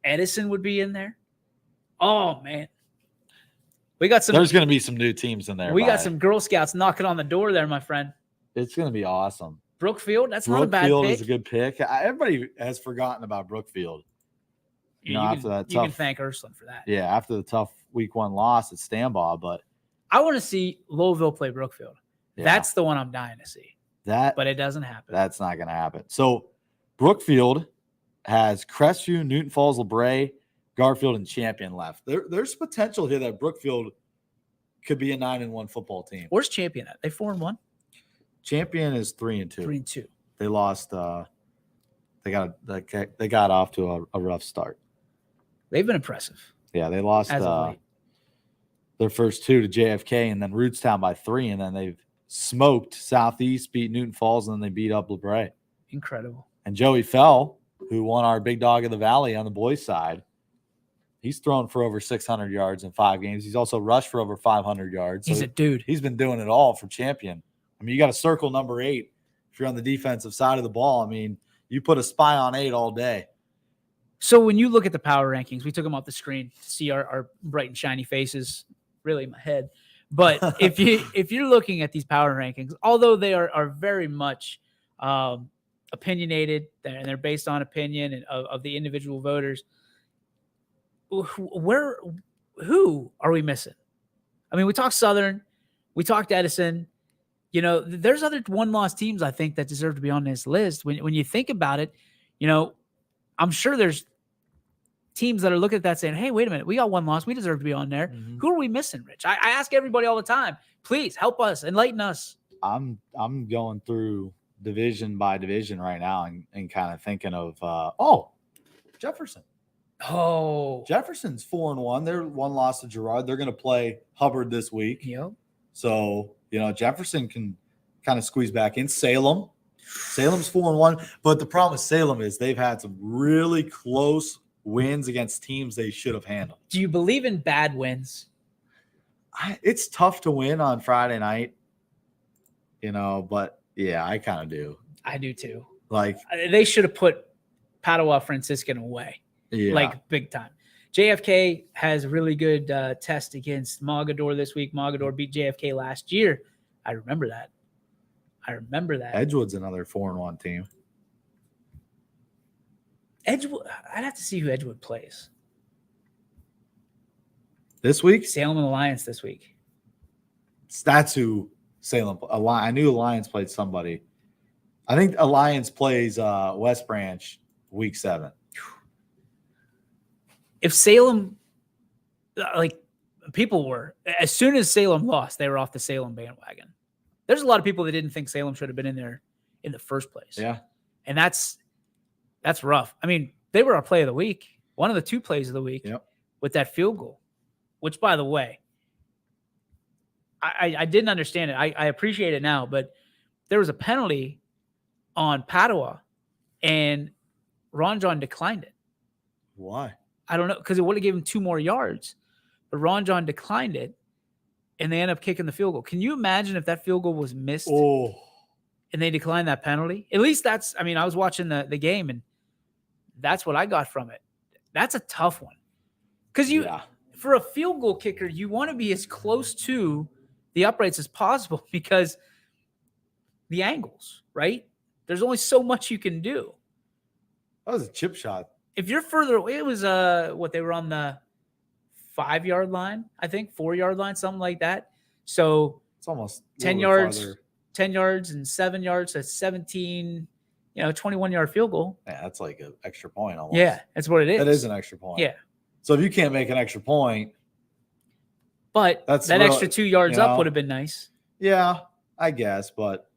Edison would be in there. Oh man, there's going to be some new teams in there. We got some Girl Scouts knocking on the door there, my friend. It's going to be awesome. Brookfield, not a bad pick. Brookfield is a good pick. Everybody has forgotten about Brookfield. You can thank Ursuline for that. Yeah, after the tough week 1 loss at Stambaugh, but I want to see Lowville play Brookfield. Yeah. That's the one I'm dying to see. But it doesn't happen. That's not going to happen. So Brookfield has Crestview, Newton Falls, LeBray, Garfield, and Champion left. There's potential here that Brookfield could be a 9-1 football team. Where's Champion at? They 4-1? Champion is 3-2. 3-2. They lost. They got off to a rough start. They've been impressive. Yeah, they lost their first 2 to JFK and then Rootstown by 3, and then they've smoked Southeast, beat Newton Falls, and then they beat up LeBray. Incredible. And Joey Fell, who won our Big Dog of the Valley on the boys' side, he's thrown for over 600 yards in 5 games. He's also rushed for over 500 yards. He's a dude. He's been doing it all for Champion. I mean, you got to circle number 8 if you're on the defensive side of the ball. I mean, you put a spy on 8 all day. So when you look at the power rankings, we took them off the screen to see our bright and shiny faces, really in my head. But if you're looking at these power rankings, although they are very much opinionated and they're based on opinion and of the individual voters, who are we missing? I mean, we talked Southern, We talked Edison. You know, there's other one-loss teams I think that deserve to be on this list. When you think about it, you know, I'm sure there's teams that are looking at that saying, hey, wait a minute, we got one loss. We deserve to be on there. Mm-hmm. Who are we missing, Rich? I ask everybody all the time, please help us, enlighten us. I'm going through division by division right now and kind of thinking of, Jefferson. Oh, Jefferson's 4-1. They're one loss to Girard. They're going to play Hubbard this week. Yep. So, you know, Jefferson can kind of squeeze back in. Salem's 4-1. But the problem with Salem is they've had some really close wins against teams they should have handled. Do you believe in bad wins? It's tough to win on Friday night, you know, but yeah, I kind of do. I do too. Like, they should have put Padua Franciscan away. Yeah. Like big time. JFK has a really good test against Mogador this week. Mogador beat JFK last year. I remember that. Edgewood's another 4-1 team. Edgewood, I'd have to see who Edgewood plays. This week? Salem and Alliance this week. That's who Salem. I knew Alliance played somebody. I think Alliance plays West Branch week 7. If Salem, like people were, as soon as Salem lost, they were off the Salem bandwagon. There's a lot of people that didn't think Salem should have been in there in the first place. Yeah. And that's rough. I mean, they were our play of the week, one of the 2 plays of the week. Yep. With that field goal, which, by the way, I didn't understand it. I appreciate it now, but there was a penalty on Padua, and Ron John declined it. Why? I don't know, because it would have given him 2 more yards. But Ron John declined it, and they end up kicking the field goal. Can you imagine if that field goal was missed and they declined that penalty? At least I was watching the game, and that's what I got from it. That's a tough one. Because for a field goal kicker, you want to be as close to the uprights as possible because the angles, right? There's only so much you can do. That was a chip shot. If you're further away, it was they were on the 5-yard line, I think 4-yard line, something like that. So it's almost 10 yards, farther. 10 yards and 7 yards. That's 17, 21-yard field goal. Yeah, that's like an extra point almost. Yeah, that's what it is. That is an extra point. Yeah. So if you can't make an extra point, but that extra 2 yards up would have been nice. Yeah, I guess, but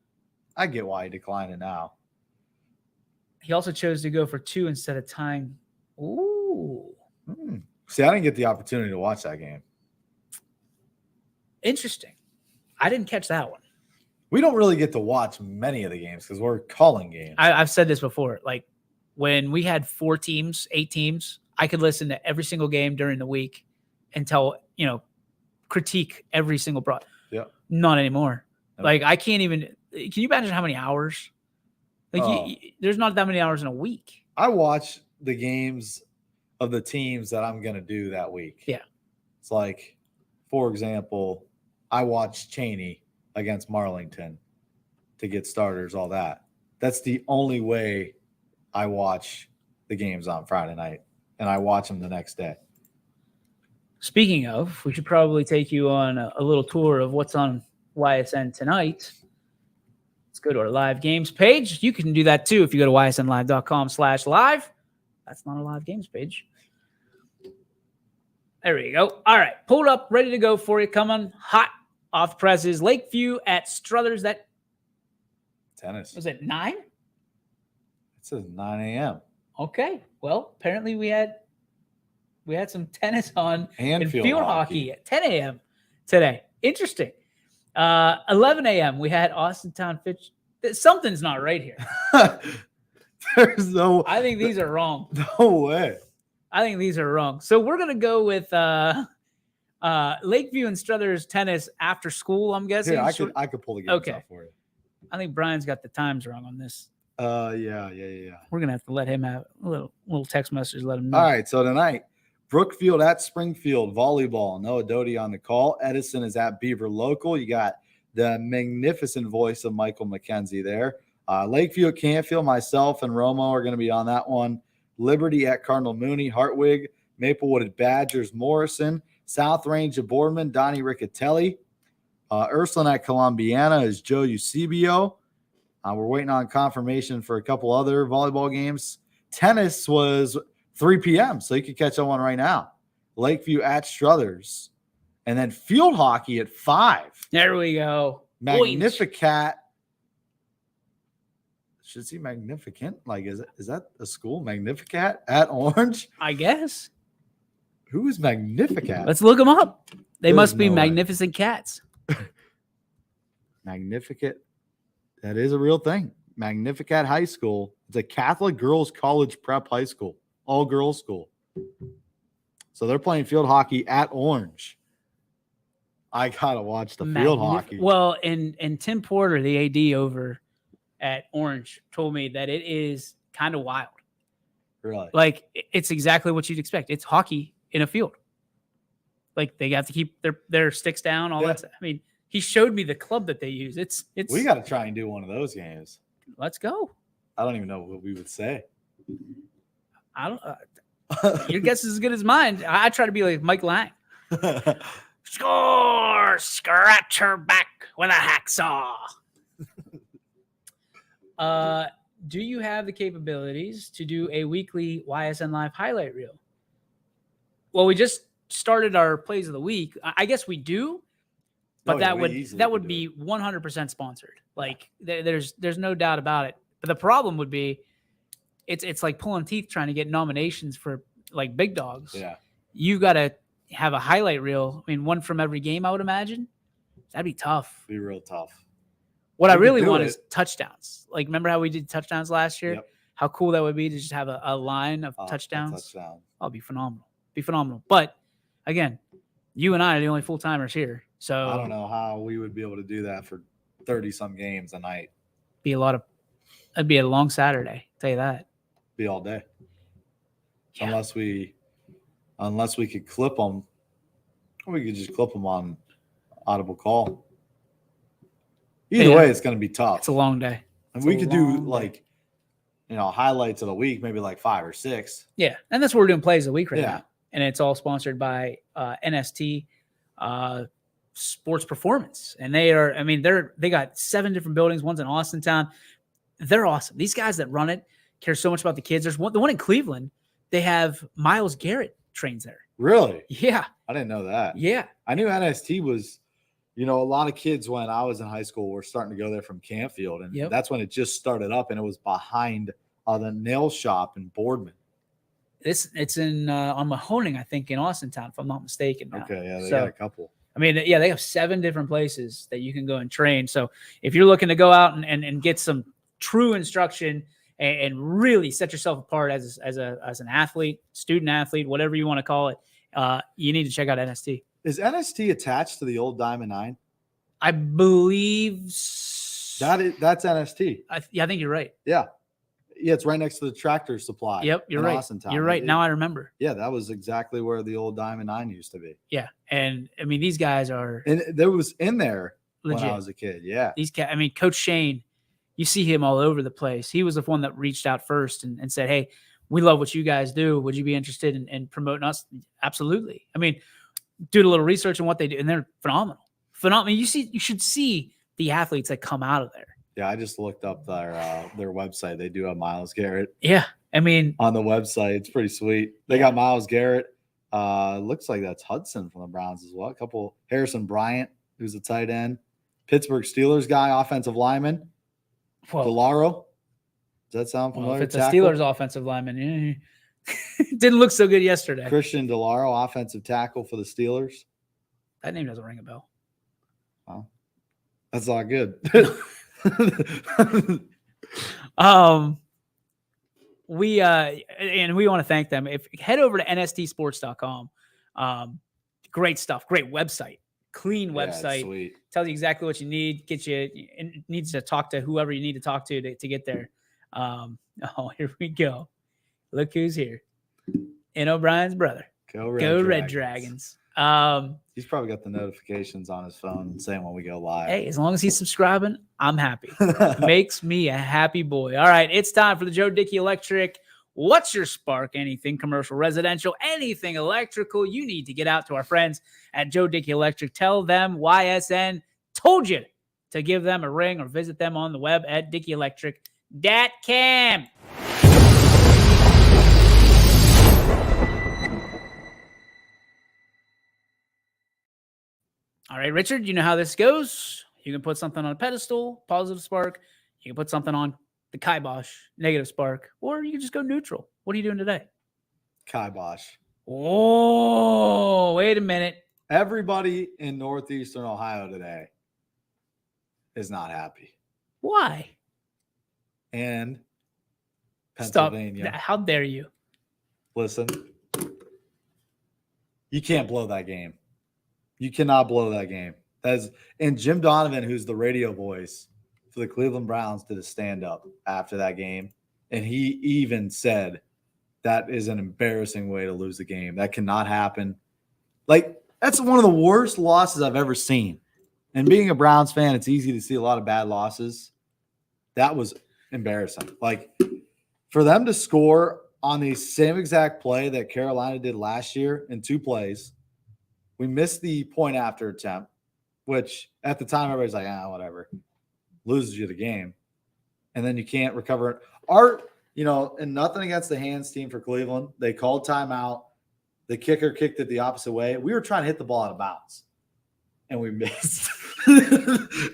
I get why he declined it now. He also chose to go for 2 instead of tying. Ooh. See, I didn't get the opportunity to watch that game. Interesting. I didn't catch that one. We don't really get to watch many of the games because we're calling games. I've said this before. Like when we had 4 teams, 8 teams, I could listen to every single game during the week and critique every single product. Yeah. Not anymore. No. Like I can't even. Can you imagine how many hours? Like there's not that many hours in a week. I watch the games of the teams that I'm going to do that week. Yeah. It's like, for example, I watched Cheney against Marlington to get starters, all that. That's the only way I watch the games on Friday night, and I watch them the next day. Speaking of, we should probably take you on a little tour of what's on YSN tonight. Let's go to our live games page. You can do that too if you go to ysnlive.com/live. That's not a live games page. There we go. All right. Pulled up, ready to go for you. Coming hot off the presses. Lakeview at Struthers. That tennis. Was it 9? It says 9 a.m. Okay. Well, apparently we had some tennis on and field hockey at 10 a.m. today. Interesting. 11 a.m. we had Austintown Fitch. Something's not right here. There's no. I think these are wrong. No way. I think these are wrong. So we're gonna go with Lakeview and Struthers tennis after school. I'm guessing. Here, I could pull the games out for you. I think Brian's got the times wrong on this. Yeah. We're gonna have to let him have a little text message. Let him know. All right. So tonight, Brookfield at Springfield volleyball. Noah Doty on the call. Edison is at Beaver Local. You got the magnificent voice of Michael McKenzie there. Lakeview at Canfield. Myself and Romo are going to be on that one. Liberty at Cardinal Mooney. Hartwig. Maplewood at Badgers. Morrison. South Range at Boardman. Donnie Riccatelli. Ursuline at Columbiana is Joe Eusebio. We're waiting on confirmation for a couple other volleyball games. Tennis was 3 p.m., so you can catch that one right now. Lakeview at Struthers. And then field hockey at 5. There we go. Magnificat. Should see Magnificent. Like, is that a school? Magnificat at Orange? I guess. Who is Magnificat? Let's look them up. They There's must be no way. magnificent cats. Magnificat. That is a real thing. Magnificat High School. It's a Catholic girls college prep high school. All girls school. So they're playing field hockey at Orange. I gotta watch the field hockey. Well, and Tim Porter, the AD over at Orange, told me that it is kind of wild. Really? Like, it's exactly what you'd expect. It's hockey in a field. Like, they have to keep their sticks down, all that stuff. I mean, he showed me the club that they use. It's. We got to try and do one of those games. Let's go. I don't even know what we would say. I don't. Your guess is as good as mine. I try to be like Mike Lang. Score! Scratch her back with a hacksaw. Do you have the capabilities to do a weekly YSN Live highlight reel? Well, we just started our plays of the week. I guess we do, but that would be 100% sponsored. Like, there's no doubt about it. But the problem would be, it's like pulling teeth trying to get nominations for like big dogs. Yeah, you got to have a highlight reel. I mean, one from every game, I would imagine. That'd be tough. Be real tough. What I really want is touchdowns. Like, remember how we did touchdowns last year? Yep. How cool that would be to just have a line of touchdowns. Touchdown. Oh, it'd be phenomenal. Be phenomenal. But again, you and I are the only full timers here. So I don't know how we would be able to do that for 30-some games a night. It'd be a long Saturday. I'll tell you that. Be all day. Yeah. Unless we could clip them. We could just clip them on Audible Call. Either way, it's going to be tough. It's a long day. And we could do highlights of the week, maybe like 5 or 6. Yeah. And that's what we're doing plays of the week right now. And it's all sponsored by NST Sports Performance. And they got 7 different buildings. One's in Austintown. They're awesome. These guys that run it care so much about the kids. There's the one in Cleveland. They have Myles Garrett trains there. Really? Yeah. I didn't know that. Yeah. I knew NST was, a lot of kids when I was in high school were starting to go there from Campfield. And that's when it just started up, and it was behind the nail shop in Boardman. It's in on Mahoning, I think, in Austintown, if I'm not mistaken. Now. Okay, yeah, they got a couple. I mean, yeah, they have 7 different places that you can go and train. So if you're looking to go out and get some true instruction and really set yourself apart as an athlete, student athlete, whatever you want to call it, you need to check out NST. Is NST attached to the old Diamond 9? I believe that's NST. I think you're right. Yeah. Yeah, it's right next to the Tractor Supply. Yep, you're right. You're right. Now I remember. Yeah, that was exactly where the old Diamond 9 used to be. Yeah, and I mean, these guys are. And there was in there legit. When I was a kid. Yeah, these guys. I mean, Coach Shane, you see him all over the place. He was the one that reached out first and said, "Hey, we love what you guys do. Would you be interested in promoting us?" Absolutely. I mean, do a little research on what they do, and they're phenomenal. Phenomenal. You should see the athletes that come out of there. Yeah, I just looked up their website. They do have Myles Garrett. Yeah, I mean, on the website, it's pretty sweet. They got Myles Garrett. Looks like that's Hudson from the Browns as well. A couple Harrison Bryant, who's a tight end. Pittsburgh Steelers guy, offensive lineman. DeLauro. Does that sound familiar? If it's a Steelers offensive lineman, didn't look so good yesterday. Christian DeLauro, offensive tackle for the Steelers. That name doesn't ring a bell. Oh, that's not good. We want to thank them. If head over to nstsports.com. Great stuff, great website, clean website. Sweet. Tells you exactly what you need, needs to talk to whoever you need to talk to get there. Here we go. Look who's here. N. O'Brien's brother. Go Red Dragons. He's probably got the notifications on his phone saying when we go live. Hey, as long as he's subscribing, I'm happy. Makes me a happy boy. All right, it's time for the Joe Dickey Electric. What's your spark? Anything commercial, residential, anything electrical, you need to get out to our friends at Joe Dickey Electric. Tell them YSN told you to give them a ring or visit them on the web at DickeyElectric.com. All right, Richard, you know how this goes. You can put something on a pedestal, positive spark. You can put something on the kibosh, negative spark, or you can just go neutral. What are you doing today? Kibosh. Oh, wait a minute. Everybody in Northeastern Ohio today is not happy. Why? And Pennsylvania. Stop. How dare you? Listen, you can't blow that game. You cannot blow that game. And Jim Donovan, who's the radio voice for the Cleveland Browns, did a stand-up after that game. And he even said that is an embarrassing way to lose the game. That cannot happen. Like, that's one of the worst losses I've ever seen. And being a Browns fan, it's easy to see a lot of bad losses. That was embarrassing. Like, for them to score on the same exact play that Carolina did last year in 2 plays, we missed the point after attempt, which at the time everybody's like, whatever. Loses you the game. And then you can't recover. And nothing against the hands team for Cleveland. They called timeout. The kicker kicked it the opposite way. We were trying to hit the ball out of bounds. And we missed.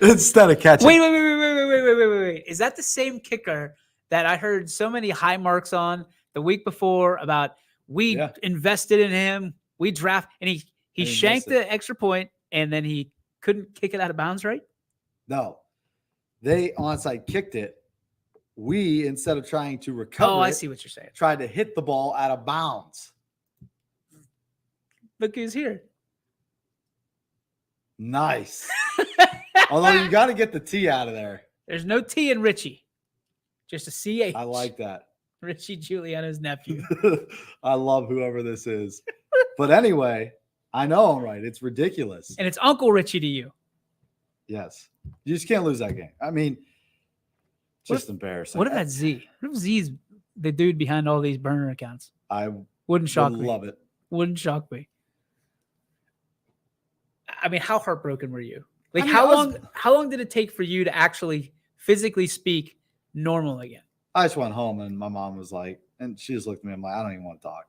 Instead of catching. Wait. Is that the same kicker that I heard so many high marks on the week before about we invested in him, we draft, and he shanked the extra point, and then he couldn't kick it out of bounds, right? No. They onside kicked it. We, instead of trying to recover I see what you're saying. Tried to hit the ball out of bounds. Look who's here. Nice. Although you got to get the T out of there. There's no T in Richie. Just a CH. I like that. Richie Giuliano's nephew. I love whoever this is. But anyway, I know I'm right. It's ridiculous. And it's Uncle Richie to you. Yes. You just can't lose that game. I mean, just embarrassing. What about Z? What if Z's the dude behind all these burner accounts? I wouldn't shock me. Love it. Wouldn't shock me. I mean, how heartbroken were you? Like, how long did it take for you to actually physically speak normal again? I just went home and my mom was like, and she just looked at me. I'm like, I don't even want to talk.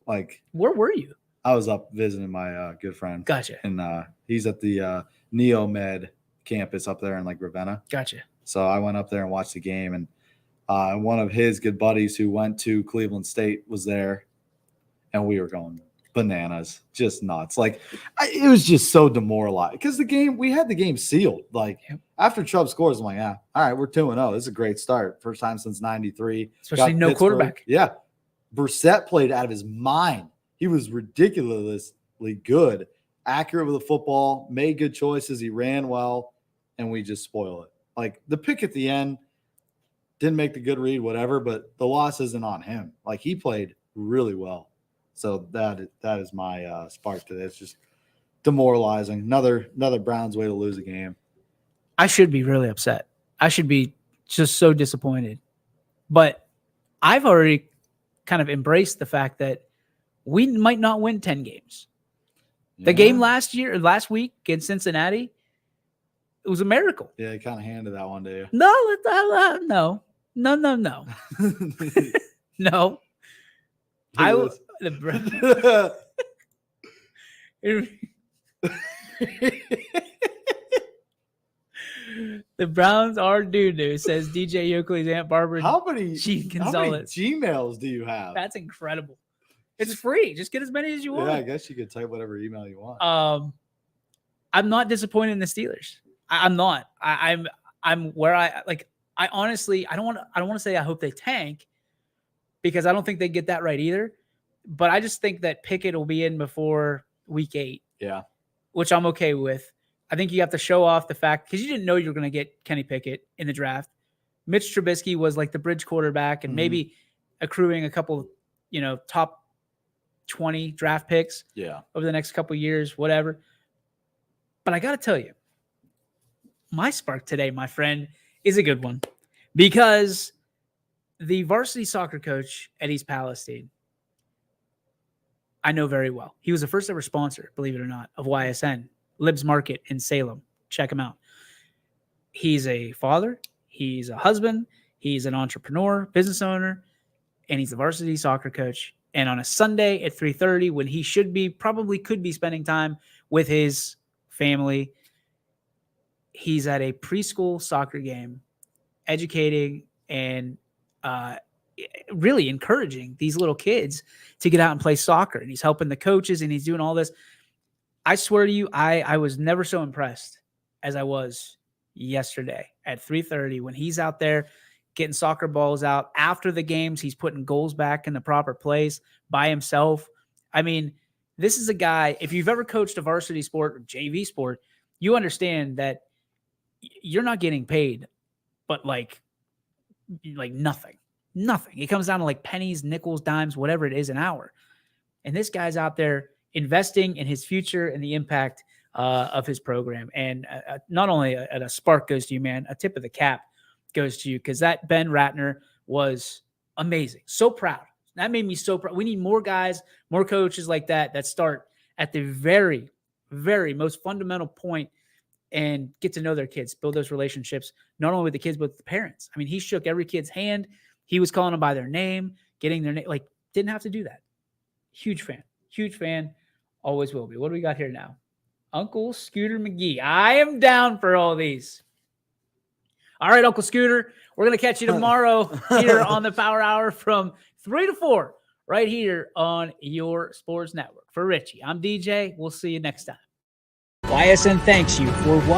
Like, where were you? I was up visiting my good friend. Gotcha. And he's at the Neomed campus up there in like Ravenna. Gotcha. So I went up there and watched the game, and one of his good buddies who went to Cleveland State was there, and we were going bananas, just nuts. Like, it was just so demoralized because we had the game sealed. Like, after Chubb scores, I'm like, all right, we're 2-0. This is a great start. First time since 93. Especially no quarterback. Yeah. Brissett played out of his mind. He was ridiculously good, accurate with the football, made good choices. He ran well, and we just spoil it. Like, the pick at the end didn't make the good read, whatever, but the loss isn't on him. Like, he played really well. So that is my spark today. It's just demoralizing. Another Browns way to lose a game. I should be really upset. I should be just so disappointed. But I've already kind of embraced the fact that we might not win 10 games. Yeah. The game last week against Cincinnati, it was a miracle. Yeah, you kind of handed that one to you. No. No. The Browns are doo-doo, says DJ Oakley's Aunt Barbara. How many Gonzalez. Gmails do you have? That's incredible. It's free. Just get as many as you want. Yeah, I guess you could type whatever email you want. I'm not disappointed in the Steelers. I'm not. I'm where I honestly I don't want to say I hope they tank because I don't think they get that right either. But I just think that Pickett will be in before week 8. Yeah. Which I'm okay with. I think you have to show off the fact because you didn't know you were going to get Kenny Pickett in the draft. Mitch Trubisky was like the bridge quarterback and maybe accruing a couple, top 20 draft picks over the next couple of years, whatever. But I got to tell you, my spark today, my friend, is a good one because the varsity soccer coach at East Palestine, I know very well. He was the first ever sponsor, believe it or not, of YSN, Libs Market in Salem, check him out. He's a father. He's a husband. He's an entrepreneur, business owner, and he's the varsity soccer coach. And on a Sunday at 3:30, when he probably could be spending time with his family, he's at a preschool soccer game, educating and really encouraging these little kids to get out and play soccer. And he's helping the coaches and he's doing all this. I swear to you, I was never so impressed as I was yesterday at 3:30 when he's out there getting soccer balls out. After the games, he's putting goals back in the proper place by himself. I mean, this is a guy, if you've ever coached a varsity sport or JV sport, you understand that you're not getting paid, but like nothing. It comes down to like pennies, nickels, dimes, whatever it is an hour. And this guy's out there investing in his future and the impact of his program. And not only a spark goes to you, man, a tip of the cap goes to you, because that Ben Ratner was amazing. So proud. That made me so proud. We need more guys, more coaches like that start at the very, very most fundamental point and get to know their kids, build those relationships, not only with the kids, but with the parents. I mean, he shook every kid's hand. He was calling them by their name, getting their name, like didn't have to do that. Huge fan. Always will be. What do we got here now? Uncle Scooter McGee. I am down for all these. All right, Uncle Scooter, we're going to catch you tomorrow here on the Power Hour from 3 to 4 right here on your sports network. For Richie, I'm DJ. We'll see you next time. Ysn thanks you for watching.